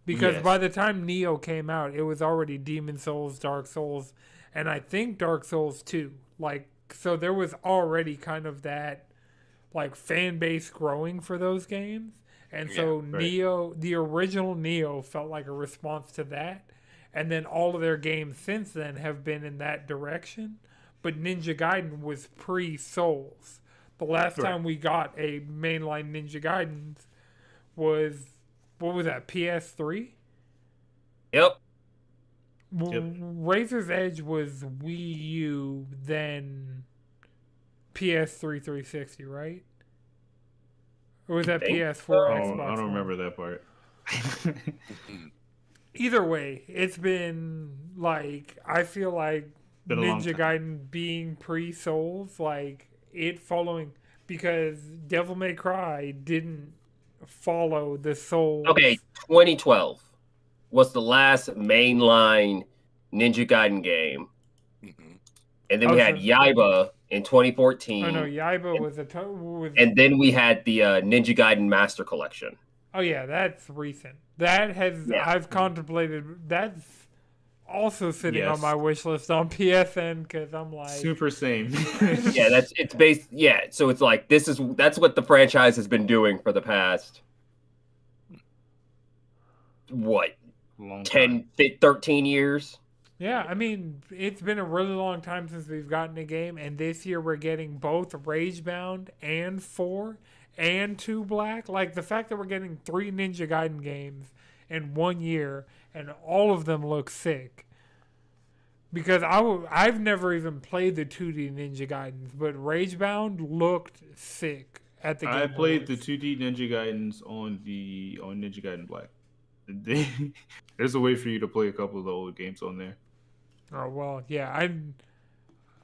because by the time Neo came out, it was already Demon Souls, Dark Souls, and I think Dark Souls 2. Like, so there was already kind of that like fan base growing for those games. And so Neo, the original Neo, felt like a response to that. And then all of their games since then have been in that direction. But Ninja Gaiden was pre-Souls. The last time we got a mainline Ninja Gaiden was, what was that, PS3? Yep. Razor's Edge was Wii U, then PS3 360, right? Or was that PS4 Xbox? I don't remember that part. Either way, it's been like, I feel like Ninja Gaiden being pre-Souls, like it following, because Devil May Cry didn't follow the Souls. Okay, 2012 was the last mainline Ninja Gaiden game. And then we had Yaiba in 2014. Oh no, Yaiba was and then we had the Ninja Gaiden Master Collection. Oh yeah, that's recent. That has I've contemplated. That's also sitting on my wish list on PSN, because I'm like super same. It's based. Yeah, so it's like that's what the franchise has been doing for the past 13 years. Yeah, I mean, it's been a really long time since we've gotten a game, and this year we're getting both Ragebound and 4 and 2 Black. Like, the fact that we're getting 3 Ninja Gaiden games in 1 year, and all of them look sick. Because I've never even played the 2D Ninja Gaidens, but Ragebound looked sick at the Game I played Awards. the 2D Ninja Gaidens on Ninja Gaiden Black. There's a way for you to play a couple of the old games on there. Oh well, yeah.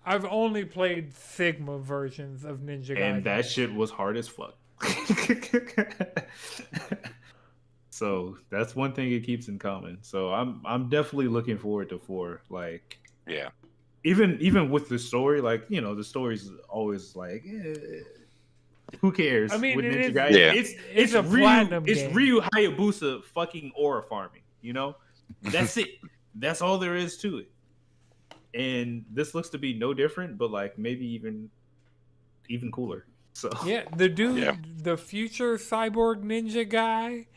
I've only played Sigma versions of Ninja Gaiden, and that shit was hard as fuck. So that's one thing it keeps in common. So I'm definitely looking forward to 4. Like, even with the story, like, you know, the story's always like, who cares? I mean, with it Ninja is, Gaiden? It's a Ryu, Platinum it's game. Ryu Hayabusa fucking aura farming. You know, that's it. That's all there is to it. And this looks to be no different, but like maybe even cooler. So yeah, the dude, the future cyborg ninja guy,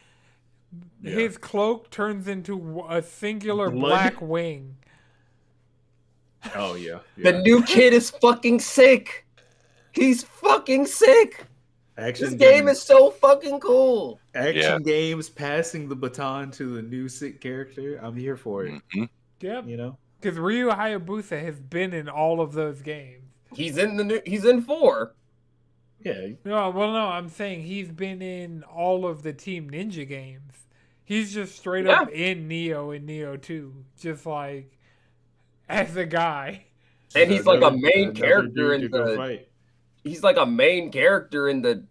his cloak turns into a singular black wing. Oh yeah. The new kid is fucking sick. He's fucking sick. This game is so fucking cool. Action games passing the baton to the new sick character. I'm here for it. Mm-hmm. Yep. You know? Because Ryu Hayabusa has been in all of those games. He's in 4. Yeah. No, I'm saying he's been in all of the Team Ninja games. He's just straight up in Neo and Neo 2. Just like as a guy. And he's like a main character in the He's like a main character in the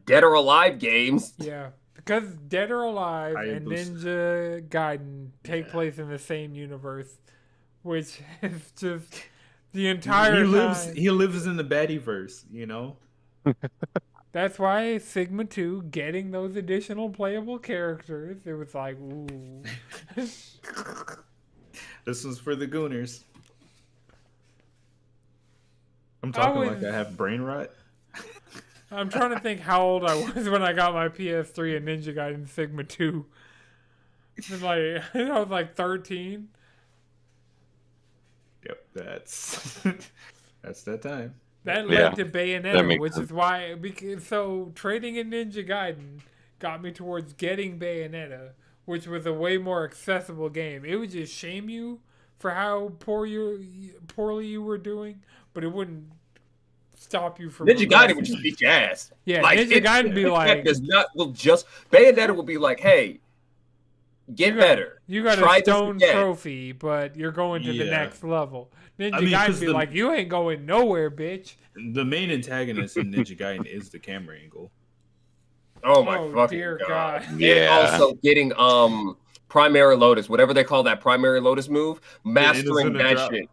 Dead or Alive games. Yeah, because Dead or Alive and Ninja Gaiden take place in the same universe, which is just the entire time. He lives in the Baddieverse, you know? That's why Sigma 2 getting those additional playable characters, it was like, ooh. This was for the Gooners. I'm I talking was- like I have brain rot. I'm trying to think how old I was when I got my PS3 and Ninja Gaiden Sigma 2. It was like, I was like 13. Yep, that's that's that time. That Yeah, led to that Bayonetta, makes which sense. is why, because, so trading in Ninja Gaiden got me towards getting Bayonetta, which was a way more accessible game. It would just shame you for how poorly you were doing, but it wouldn't stop you from Ninja Gaiden progressing. would just beat your ass. Yeah, Ninja Gaiden be like, Bayonetta will be like, hey, get better. You got Try a this stone again. trophy, but you're going to the Yeah. next level. Ninja I mean, Gaiden 'cause be the- like, you ain't going nowhere, bitch. The main antagonist in Ninja Gaiden is the camera angle. Oh my Oh, fucking dear god. God. And Yeah. also getting Primary Lotus, whatever they call that Primary Lotus move, mastering Innocent that Drop. shit.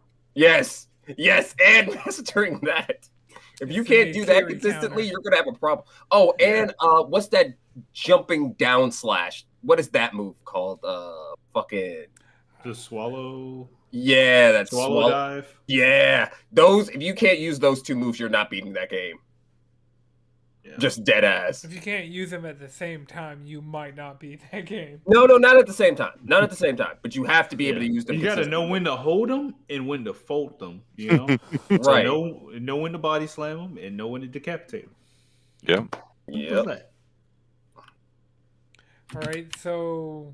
Yes, and mastering that. If you It's can't a do that carry consistently, counter. you're gonna have a problem. Oh, Yeah. and what's that jumping down slash? What is that move called? Fucking The swallow yeah, that's swallow dive. Yeah, those. If you can't use those two moves, you're not beating that game. Yeah. Just dead ass. If you can't use them at the same time, you might not beat that game. No, not at the same time. Not at the same time. But you have to be able to use them. You got to know consistently. when to hold them and when to fold them. You know, So Right. know when to body slam them and know when to decapitate them. Yep. Yep. All right, so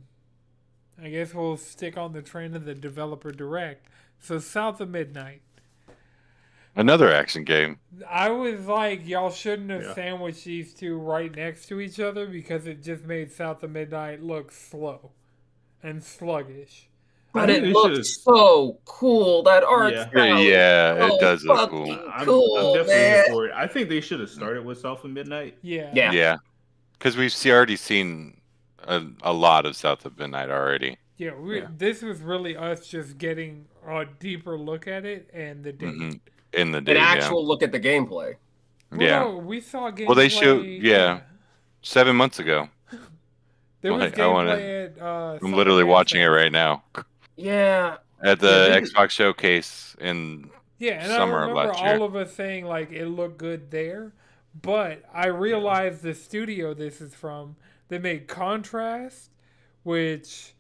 I guess we'll stick on the train of the developer direct. So South of Midnight. Another action game. I was like, y'all shouldn't have Yeah. sandwiched these two right next to each other because it just made South of Midnight look slow and sluggish. But I it think they looks should've- so cool. That art Yeah. style. Yeah, it so does look fucking cool. I'm cool, definitely man. in for it. I think they should have started with South of Midnight. Yeah. Yeah. Yeah, because we've already seen a lot of South of Midnight already. Yeah, Yeah. this was really us just getting a deeper look at it and the date. hmm In the An day, actual look at the gameplay. Well, yeah. no, we saw gameplay. Well, they showed- yeah. 7 months ago. There was Like, I wanna- gameplay at. I'm Summer literally Game watching it Fest. right now Yeah. at the Yeah, they- Xbox showcase in Yeah, and summer I of remember last year. all of us saying like it looked good there, but I realized the studio this is from, they made Contrast, which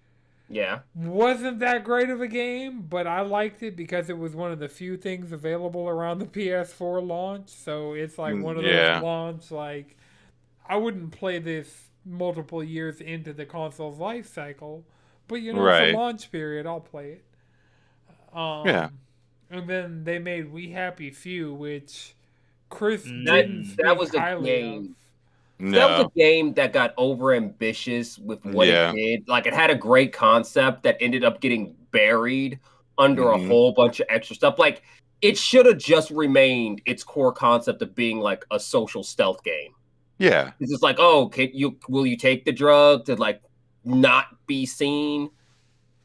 Yeah. wasn't that great of a game, but I liked it because it was one of the few things available around the PS4 launch. So it's like one of Yeah. those launch, like, I wouldn't play this multiple years into the console's life cycle, but you know, Right. for launch period, I'll play it. Yeah. And then they made We Happy Few, which Chris That- didn't speak that was a highly game. of. That was No. a game that got over ambitious with what Yeah. it did. Like it had a great concept that ended up getting buried under a Mhm. whole bunch of extra stuff. Like it should have just remained its core concept of being like a social stealth game. Yeah. It's just like, oh, will you take the drug to like not be seen?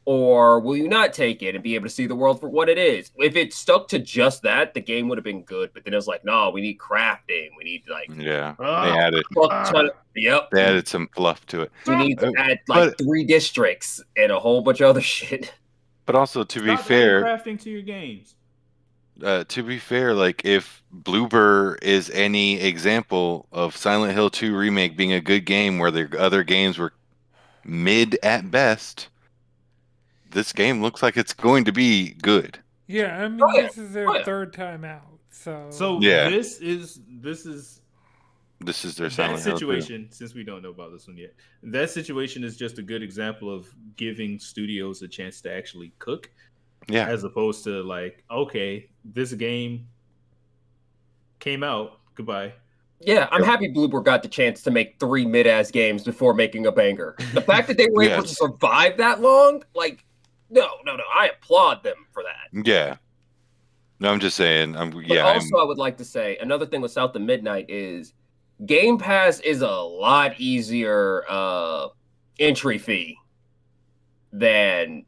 Or will you not take it and be able to see the world for what it is? If it stuck to just that, the game would have been good. But then it was like, no, we need crafting. We need like Yeah. Ah. They added fuck ton of, yep. they added some fluff to it. We need to Oh, add like but- 3 districts and a whole bunch of other shit. But also to be Stop adding fair, crafting to your games. like if Bloober is any example of Silent Hill 2 remake being a good game where the other games were mid at best, this game looks like it's going to be good. Yeah, I mean, Oh, yeah. this is their Oh, yeah. third time out, so. So Yeah. this is This is their that Silent Hill 2. situation. Since we don't know about this one yet, that situation is just a good example of giving studios a chance to actually cook, Yeah. as opposed to like, okay, this game came out. Goodbye. Yeah, I'm happy Bloober got the chance to make 3 mid-ass games before making a banger. The fact that they were able to Yes. survive that long, like, no, I applaud them for that. Yeah. No, I'm just saying. But also, I would like to say another thing with South of Midnight is Game Pass is a lot easier entry fee than,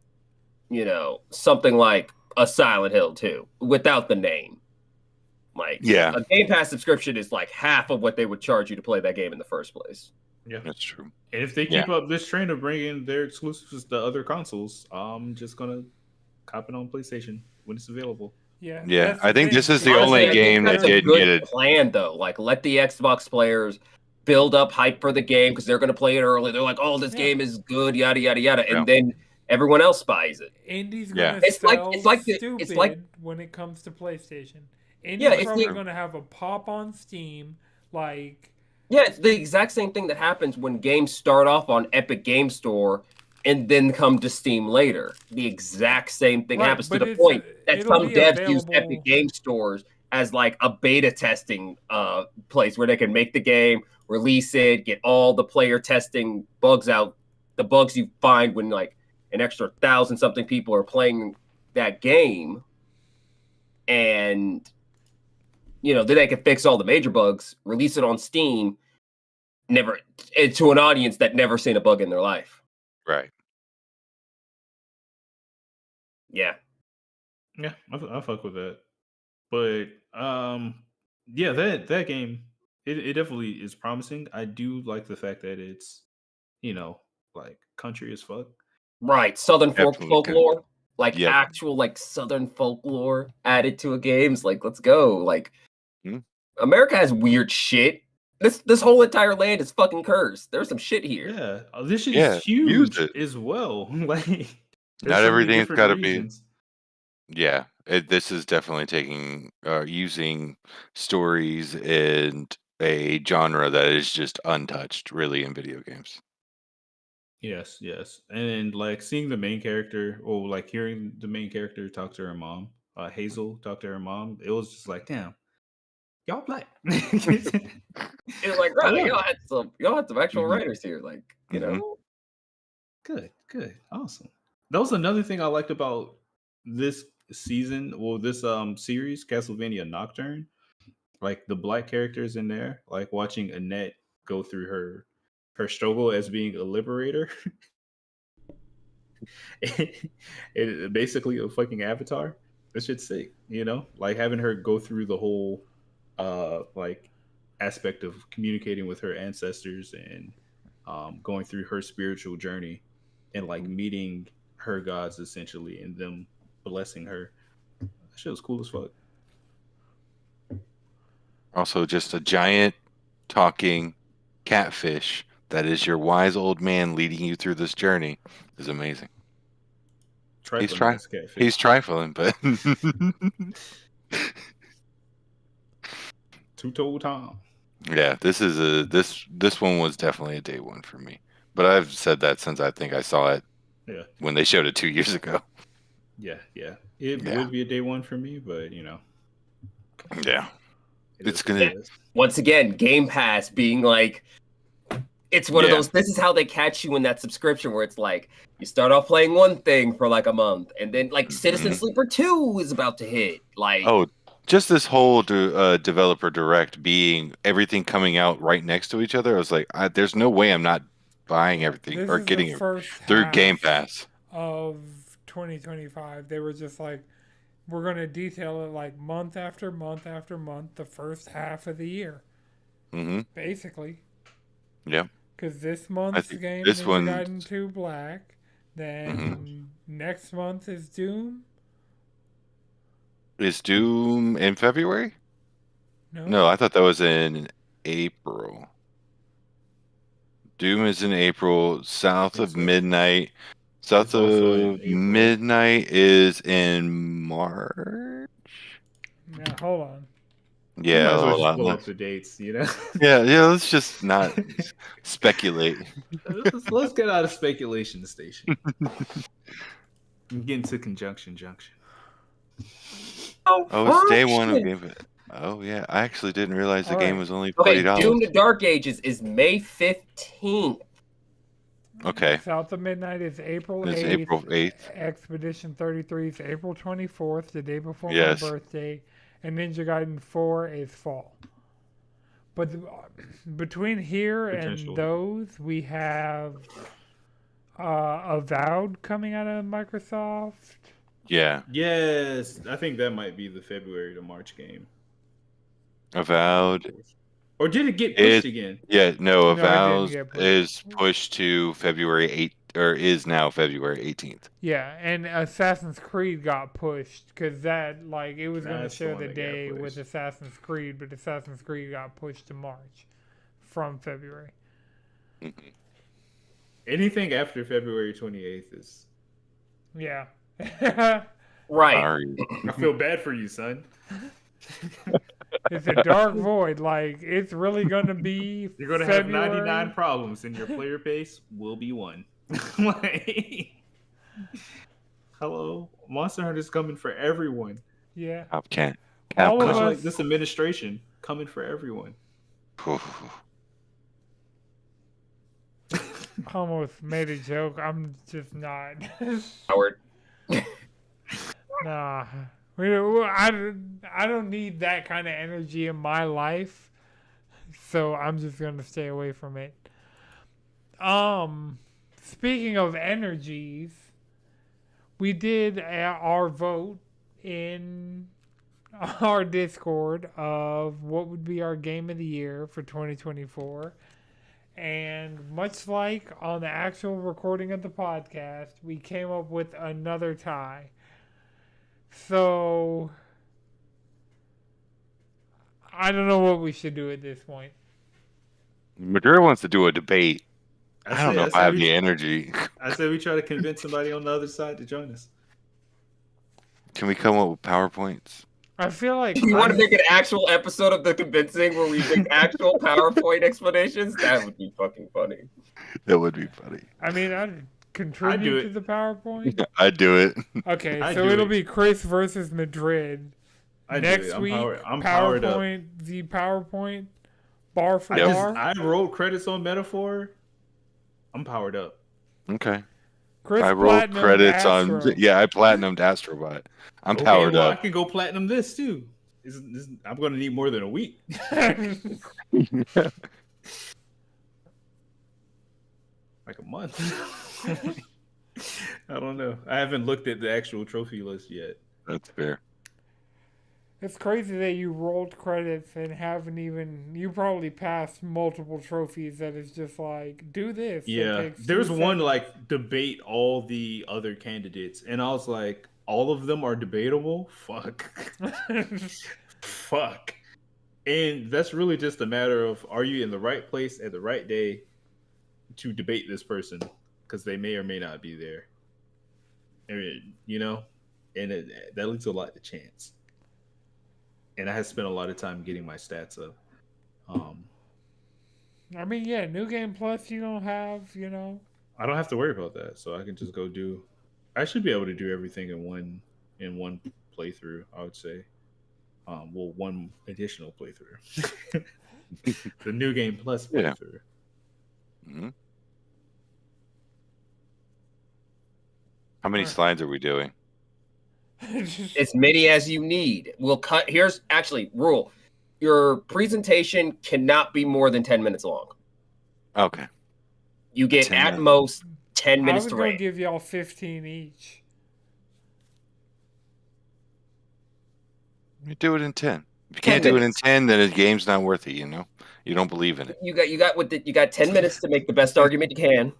something like a Silent Hill 2 without the name. Like, Yeah. a Game Pass subscription is like half of what they would charge you to play that game in the first place. Yeah, That's true. and if they keep up this trend of bringing their exclusives to other consoles, I'm just gonna cop it on PlayStation when it's available. Yeah, Yeah, that's I the think thing. this is the Honestly, only I game think that that's a did good get it. plan, though. Like, let the Xbox players build up hype for the game because they're going to play it early. They're like, "Oh, this Yeah. game is good," yada yada yada, Yeah. and then everyone else buys it. Indie's Yeah. gonna It's like- sell it's like the- stupid it's like- when it comes to PlayStation. Indie's Yeah, it's probably the- gonna have a pop on Steam, like Yeah, it's the exact same thing that happens when games start off on Epic Game Store and then come to Steam later. The exact same thing Right, happens to but the point that it'll some be devs use available- Epic Game Stores as like a beta testing place where they can make the game, release it, get all the player testing bugs out, the bugs you find when like an extra 1,000-something people are playing that game, and then they can fix all the major bugs, release it on Steam, never to an audience that never seen a bug in their life. Right. Yeah. Yeah, I fuck with that. But yeah, that game it definitely is promising. I do like the fact that it's like country as fuck. Right. Southern Definitely folklore. Like Yep. actual like Southern folklore added to a game. It's like, let's go. Like Hmm. America has weird shit. This whole entire land is fucking cursed. There's some shit here. Yeah, this shit Yeah, is use huge it. as well. Like there's Not so many everything's different got to be. regions. Yeah, this is definitely taking using stories and a genre that is just untouched, really, in video games. Yes, and like seeing the main character, or like hearing the main character talk to her mom, Hazel talk to her mom, it was just like, damn, y'all black. It's like, right, Yeah. y'all had some actual Mhm. writers here. Like, you Mhm. know. Good, awesome. That was another thing I liked about this season, or this series, Castlevania Nocturne. Like the black characters in there, like watching Annette go through her struggle as being a liberator. It basically a fucking avatar. That shit's sick, like having her go through the whole like aspect of communicating with her ancestors and going through her spiritual journey and like meeting her gods essentially and them blessing her. That shit was cool as fuck. Also, just a giant talking catfish that is your wise old man leading you through this journey is amazing. Trifling ass catfish. He's trifling, but Two-toed Tom. yeah, this one was definitely a day one for me. But I've said that since I think I saw it Yeah. when they showed it 2 years ago. Yeah. It Yeah. would be a day one for me, but Yeah. it It's is gonna- what it is. Once again, Game Pass being like, it's one of Yeah. those, this is how they catch you in that subscription where it's like, you start off playing one thing for like a month, and then like Citizen Mhm. Sleeper 2 is about to hit. Like, Oh, just this whole developer direct being everything coming out right next to each other. I was like, there's no way I'm not buying everything this or is getting the it first through half Game Pass. of 2025. They were just like, we're gonna detail it like month after month after month, the first half of the year, Mm-hmm. basically. Yep. Because this month's think game this is one- Gaiden 2 Black. Then next month is Doom. Is Doom in February? No. No, I thought that was in April. Doom is in April. South Think of so. Midnight. South It's also in of April. Midnight is in March. Now hold on. Might Yeah, as well hold just on. pull up the dates, Yeah. Let's just not speculate. let's get out of speculation station. And get into conjunction junction. Oh, it's day fuck one of shit. Game Pass. Oh yeah, I actually didn't realize the All game right. was only Okay, $40. Doom the Dark Ages is May 15th. Okay. South of Midnight is April 8th. It's April 8th. Expedition 33 is April 24th, the day before Yes. my birthday. And Ninja Gaiden 4 is fall. But between here and Potentially. those, we have Avowed coming out of Microsoft. Yeah. Yes, I think that might be the February to March game. Avowed Or did it get is pushed again? No, it didn't Avowed get pushed. is pushed to February 8th, or is now February 18th. Yeah, and Assassin's Creed got pushed because that, like, it was going to That's the share one the that got day with pushed. Assassin's Creed, but Assassin's Creed got pushed to March from February. Anything after February 28th is. Yeah. Right. Sorry. I feel bad for you, son. It's a dark void. Like, it's really going to be You're gonna have February. 99 problems, and your player base will be one. Like, hello, Monster Hunter's coming for everyone. Yeah. Capcom. All of Much us- like this administration coming for everyone. I almost made a joke. I'm just not. Howard. Nah. I don't need that kind of energy in my life. So I'm just going to stay away from it. Speaking of energies, we did our vote in our Discord of what would be our game of the year for 2024. And much like on the actual recording of the podcast, we came up with another tie. So I don't know what we should do at this point. Madrid wants to do a debate. I don't know if I have we, the energy. I said we try to convince somebody on the other side to join us. Can we come up with PowerPoints? I feel like You want to make an actual episode of the convincing where we make actual PowerPoint explanations? That would be fucking funny. That would be funny. I mean, I'd contribute to the PowerPoint. I'd do it. Okay, I'd so do it'll it. be Chris versus Madrid. Next week, I'm powered up. PowerPoint, the PowerPoint, bar for Yep. bar. I rolled credits on Metaphor. I'm powered up. Okay. Chris I rolled Platinumed credits Astro. on. Yeah, I platinumed Astrobot. I'm Okay, powered well, I up. can go platinum this too. I'm going to need more than a week. Like a month. I don't know. I haven't looked at the actual trophy list yet. That's fair. It's crazy that you rolled credits and haven't even. You probably passed multiple trophies that is just like, do this. It Yeah, takes there was 2 one seconds. like debate all the other candidates, and I was like, all of them are debatable. Fuck, fuck. And that's really just a matter of, are you in the right place at the right day to debate this person, because they may or may not be there. And, you know, and that leaves a lot to chance. And I have spent a lot of time getting my stats up. I mean, yeah, New Game Plus, you don't have, you know. I don't have to worry about that, so I can just go do. I should be able to do everything in one playthrough. I would say, well, one additional playthrough, the New Game Plus playthrough. Yeah. Mm-hmm. How many slides are we doing? As many as you need. We'll cut. Here's actually rule. Your presentation cannot be more than 10 minutes long. Okay. You get 10 at minutes. most 10 I minutes was to going to rate. give y'all 15 each. You do it in 10. If you 10 can't do it in minutes. 10, then the game's not worth it, you know? You don't believe in it. You got 10 minutes to make the best argument you can.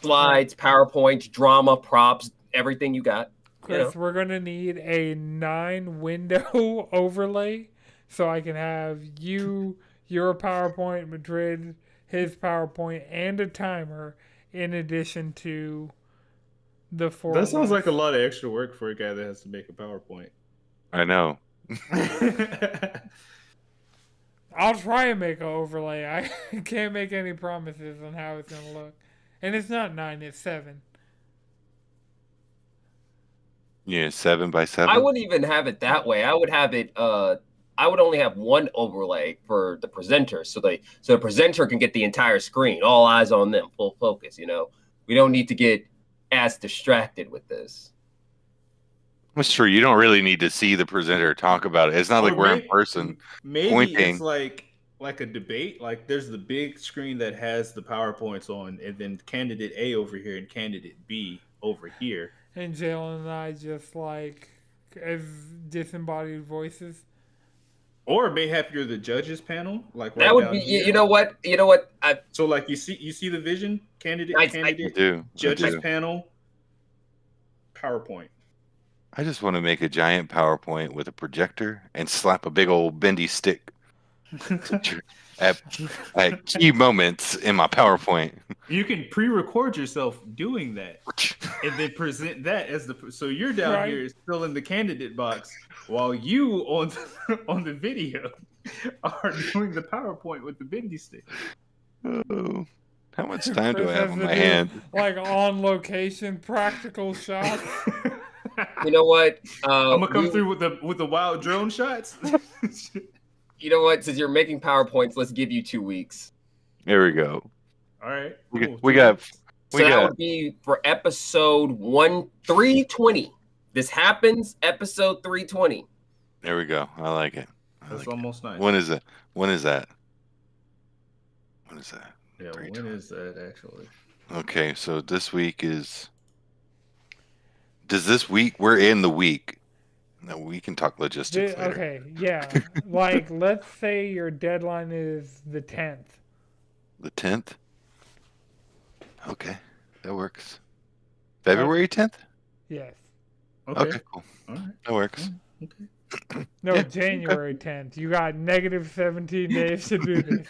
Slides, PowerPoints, drama, props, everything you got. Chris, we're going to need a 9-window overlay so I can have your PowerPoint, Madrid, his PowerPoint, and a timer in addition to the 4. That sounds like a lot of extra work for a guy that has to make a PowerPoint. I know. I'll try and make an overlay. I can't make any promises on how it's going to look. And it's not 9, it's 7. Yeah, 7 by 7. I wouldn't even have it that way. I would have it. I would only have one overlay for the presenter, so the presenter can get the entire screen, all eyes on them, full focus. You know, we don't need to get as distracted with this. That's true. You don't really need to see the presenter talk about it. It's not like we're in person. Maybe pointing. it's like a debate. Like there's the big screen that has the PowerPoints on, and then candidate A over here and candidate B over here. And Jalen and I just like as disembodied voices. Or mayhap you're the judges panel, like right That would down be. here. You know what? You know what? So like you see the vision candidate, I do. judges I do. panel, PowerPoint. I just want to make a giant PowerPoint with a projector and slap a big old bendy stick at key moments in my PowerPoint. You can pre-record yourself doing that, and then present that as the. So you're down Right. here still in the candidate box, while you on the video are doing the PowerPoint with the bendy stick. Oh, how much time do Chris I have has on to my do, hand? Like on location practical shots. You know what? I'm gonna come through with the wild drone shots. You know what? Since you're making PowerPoints, let's give you 2 weeks. There we go. All right, We cool. got. So that would be for episode 320. This happens episode 320. There we go. I like it. That's almost nice. When is it? When is that? When is that? Yeah, when is that actually? Okay, so this week is. Does this week? We're in the week. No, we can talk logistics later. Okay, yeah. Like, let's say your deadline is the 10th. The 10th. Okay, that works. February 10th. Yes. Okay, cool. All right. That works. Okay. No, Yeah, January 10th. You got negative 17 days to do this.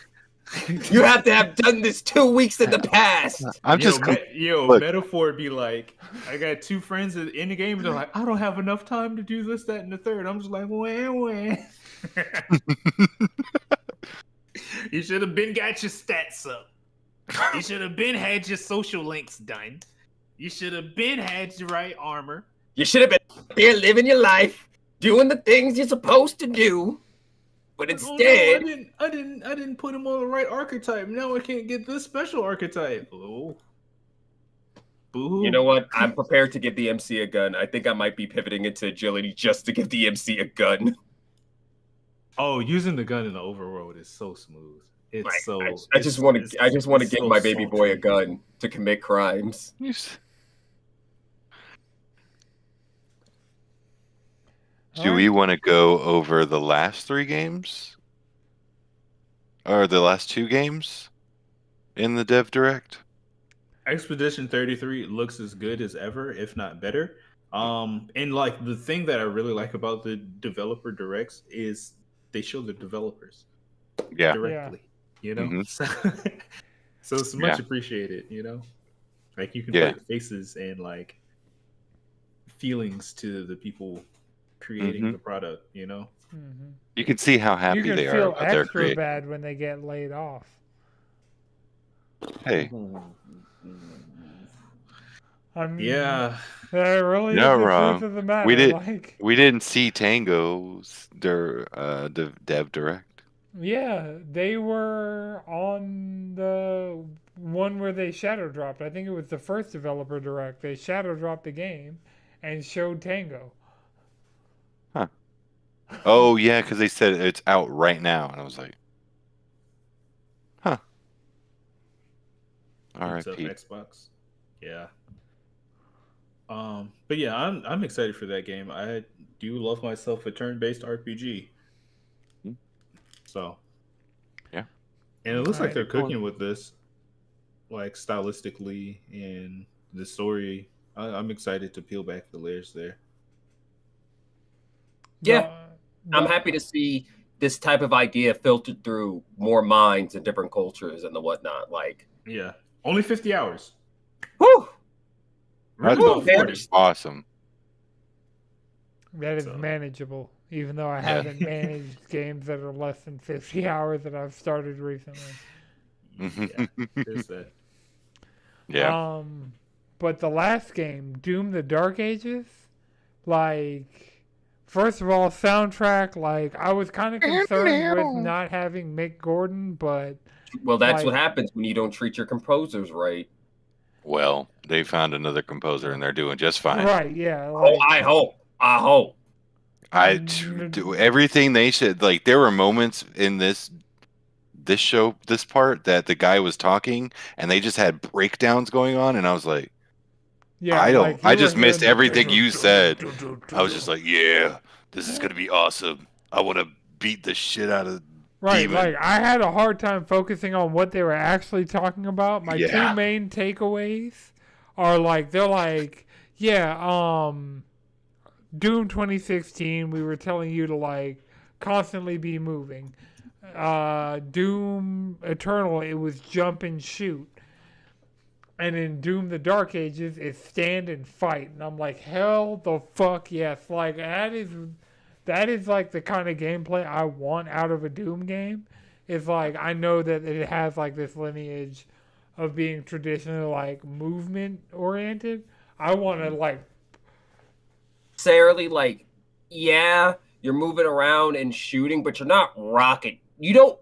You have to have done this 2 weeks in the past. I'm just. Look. Metaphor be like, I got two friends in the game. They're like, I don't have enough time to do this, that, and the third. I'm just like, wah. You should have been got your stats up. You should have been had your social links done. You should have been had your right armor. You should have been here living your life, doing the things you're supposed to do. But instead, oh, no, I didn't put him on the right archetype. Now I can't get this special archetype. Oh. Boo. You know what? I'm prepared to give the MC a gun. I think I might be pivoting into agility just to give the MC a gun. Oh, using the gun in the overworld is so smooth. It's Like, so. I just want to give so my baby boy a sultry. gun to commit crimes. Do we want to go over the last 3 games? Or the last 2 games in the Dev Direct? Expedition 33 looks as good as ever, if not better. And like the thing that I really like about the developer directs is they show the developers directly. You know, Mhm. so it's much Yeah. appreciated. You know, like you can Yeah. put faces and like feelings to the people creating Mhm. the product. You know, Mm-hmm. You can see how happy You can they are feel about their extra creation. bad when they get laid off. Hey, I mean, yeah. that really Not is the wrong. truth of the matter. We did- Like, we didn't see Tango's Dev Direct. yeah, they were on the one where they shadow dropped. I think it was the first developer direct. They shadow dropped the game and showed Tango. Oh yeah, because they said it's out right now, and I was like, huh. Beats up R.I.P. Xbox. Yeah. But yeah, I'm excited for that game. I do love myself a turn-based RPG. Mhm. So. Yeah. And it looks like Alright, they're cool. cooking with this, like stylistically and the story. I'm excited to peel back the layers there. Yeah. I'm happy to see this type of idea filtered through more minds and different cultures and the whatnot. Like, Yeah. Only 50 hours. whew, Really Woo, about man. 40. Awesome. That is So- manageable, even though I Yeah. haven't managed games that are less than 50 hours that I've started recently. Yeah. There's that. Yeah. But the last game, Doom: The Dark Ages, like, first of all, soundtrack, like, I was kind of concerned with not having Mick Gordon, but well, that's Like- what happens when you don't treat your composers right. Well, they found another composer, and they're doing just fine. right, yeah, Oh, like, I hope. I hope. I do everything they should. Like there were moments in this show, this part that the guy was talking, and they just had breakdowns going on, and I was like, yeah, I don't. like, I you just were missed hearing- everything you said. I was just like, yeah, this is gonna be awesome. I want to beat the shit out of Right, Demon. like I had a hard time focusing on what they were actually talking about. My two Yeah. main takeaways are like they're like, yeah, Doom 2016, we were telling you to like constantly be moving. Doom Eternal, it was jump and shoot. And in Doom the Dark Ages, it's stand and fight. And I'm like, hell the fuck yes. Like that is like the kind of gameplay I want out of a Doom game. It's like I know that it has like this lineage of being traditionally like movement oriented. I want to like Necessarily, like, yeah, you're moving around and shooting, but you're not rocking. You don't.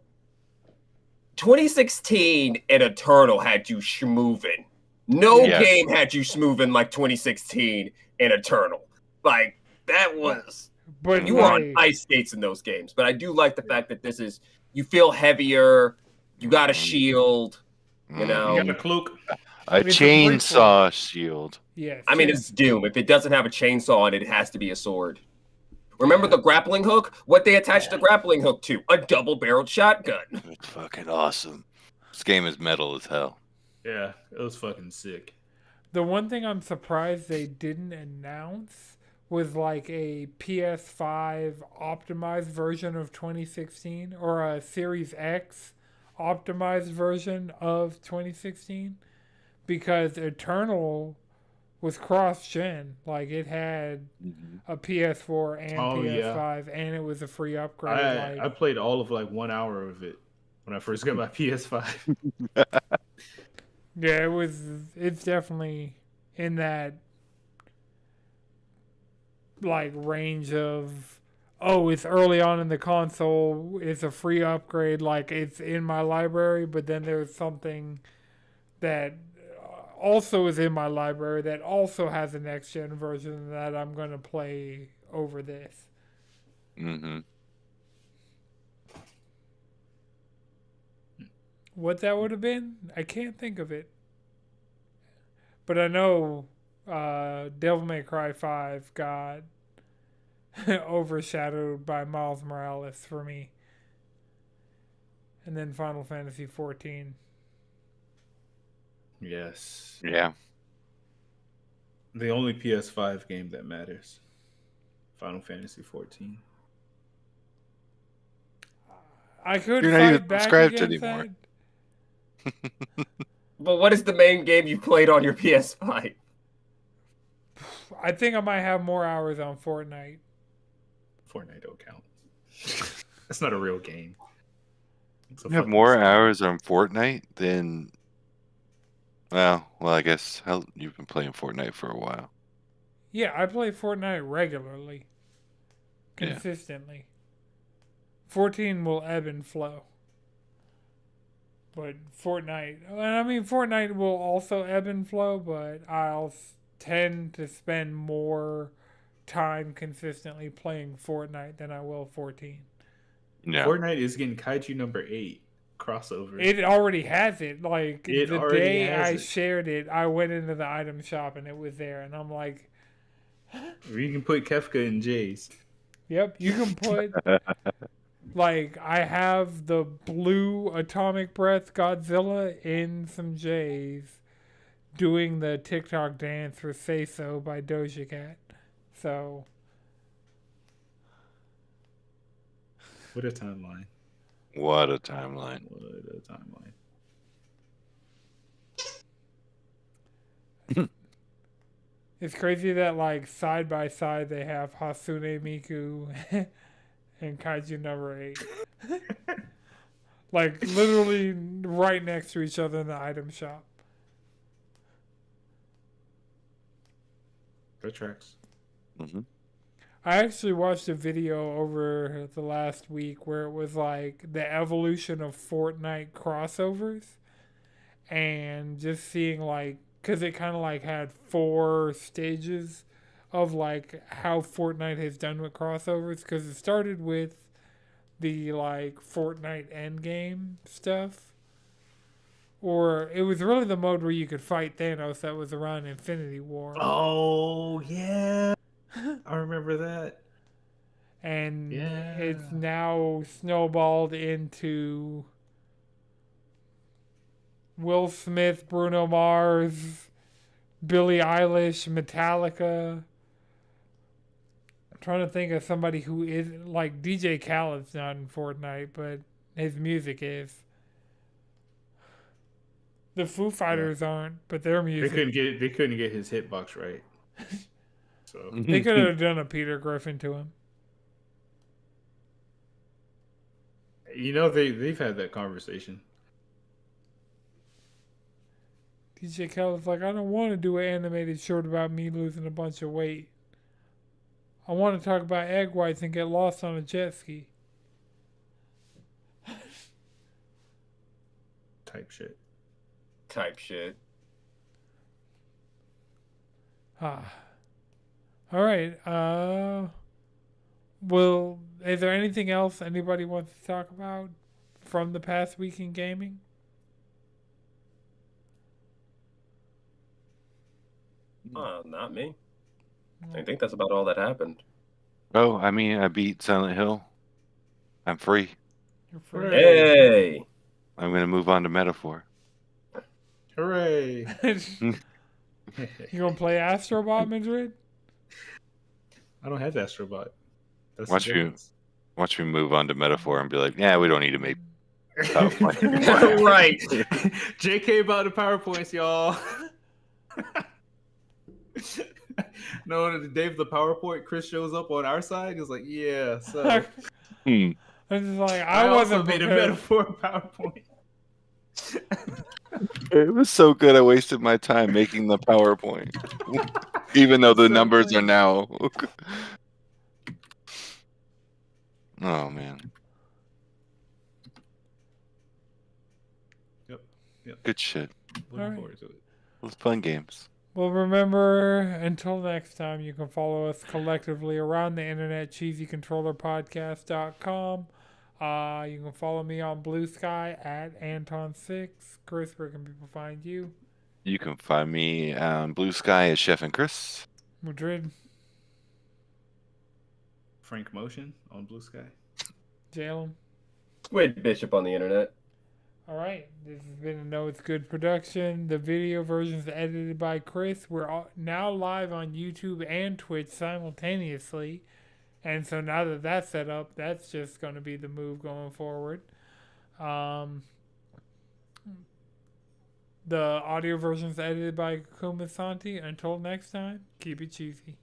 2016 and Eternal had you schmoovin'. No Yes. game had you schmoovin' like 2016 and Eternal. Like, that was. but You were on like, ice skates in those games. But I do like the fact that this is. You feel heavier. You got a shield. You know. You got a cloak. A It's a chainsaw shield. yes. I mean, it's Doom. If it doesn't have a chainsaw on it, it has to be a sword. Remember the grappling hook? What they attached the grappling hook to? A double-barreled shotgun. It's fucking awesome. This game is metal as hell. Yeah, it was fucking sick. The one thing I'm surprised they didn't announce was like a PS5 optimized version of 2016 or a Series X optimized version of 2016 because Eternal was cross-gen. Like it had a PS4 and PS5 and it was a free upgrade. I played all of like 1 hour of it when I first got my PS5. Yeah, it's definitely in that like range of it's early on in the console, it's a free upgrade, like it's in my library, but then there's something that also is in my library that also has a next gen version that I'm gonna play over this. Mm-hmm. What that would have been, I can't think of it. But I know Devil May Cry 5 got overshadowed by Miles Morales for me. And then Final Fantasy 14. Yes. Yeah. The only PS5 game that matters. Final Fantasy 14. I could You're not fight even back subscribed against anymore. that. But what is the main game you played on your PS5? I think I might have more hours on Fortnite. Fortnite don't count. That's not a real game. It's a You have fucking more sim. hours on Fortnite than. Well, I guess you've been playing Fortnite for a while. Yeah, I play Fortnite regularly. Yeah. Consistently. 14 will ebb and flow. But Fortnite, and I mean, Fortnite will also ebb and flow, but I'll tend to spend more time consistently playing Fortnite than I will 14. Yeah. Fortnite is getting Kaiju number 8 crossover. It already has it. Like, It the already day has I it. shared it, I went into the item shop and it was there. And I'm like, You can put Kefka in J's. yep, you can put... Like, I have the blue Atomic Breath Godzilla in some J's doing the TikTok dance for Say So by Doja Cat. So, What a timeline. What a timeline. What a timeline. it's crazy that, like, side by side they have Hasune Miku and Kaiju number 8. Like, literally right next to each other in the item shop. That tracks. Mm-hmm. I actually watched a video over the last week where it was like the evolution of Fortnite crossovers and just seeing like, because it kind of like had 4 stages of like how Fortnite has done with crossovers, because it started with the like Fortnite endgame stuff, or it was really the mode where you could fight Thanos that was around Infinity War. Oh, yeah. I remember that. and Yeah. it's now snowballed into Will Smith, Bruno Mars, Billie Eilish, Metallica. I'm trying to think of somebody who is like DJ Khaled's not in Fortnite, but his music is. The Foo Fighters aren't, but their They music. couldn't get his hitbox right. So They could have done a Peter Griffin to him. they've had that conversation. DJ Khaled's like, I don't want to do an animated short about me losing a bunch of weight. I want to talk about egg whites and get lost on a jet ski. Type shit. All right. Well, is there anything else anybody wants to talk about from the past week in gaming? Not me. I think that's about all that happened. Oh, I mean, I beat Silent Hill. I'm free. You're free. Hey, I'm going to move on to Metaphor. Hooray! You gonna play Astrobot, Madrid? I don't have Astrobot. That's Watch the you. difference. Watch me move on to Metaphor and be like, yeah, we don't need to make right. JK about the PowerPoints, y'all. No, Dave the PowerPoint, Chris shows up on our side. He's like, yeah, so Hmm. I'm just like, I also wasn't made a prepared. metaphor PowerPoint. It was so good. I wasted my time making the PowerPoint, even though the So numbers funny. are now. Oh man. Yep. Good shit. Looking Alright. forward to it. It was fun games. Well, remember, until next time, you can follow us collectively around the internet, cheesycontrollerpodcast.com. You can follow me on Blue Sky at Anton6. Chris, where can people find you? You can find me on Blue Sky as Chef and Chris. Madrid, Frank Motion on Blue Sky. Jalen. Squid Bishop on the internet. All right, this has been a Know It's Good production. The video version is edited by Chris. We're now live on YouTube and Twitch simultaneously. And so now that that's set up, that's just going to be the move going forward. The audio version is edited by Kuma Santi. Until next time, keep it cheesy.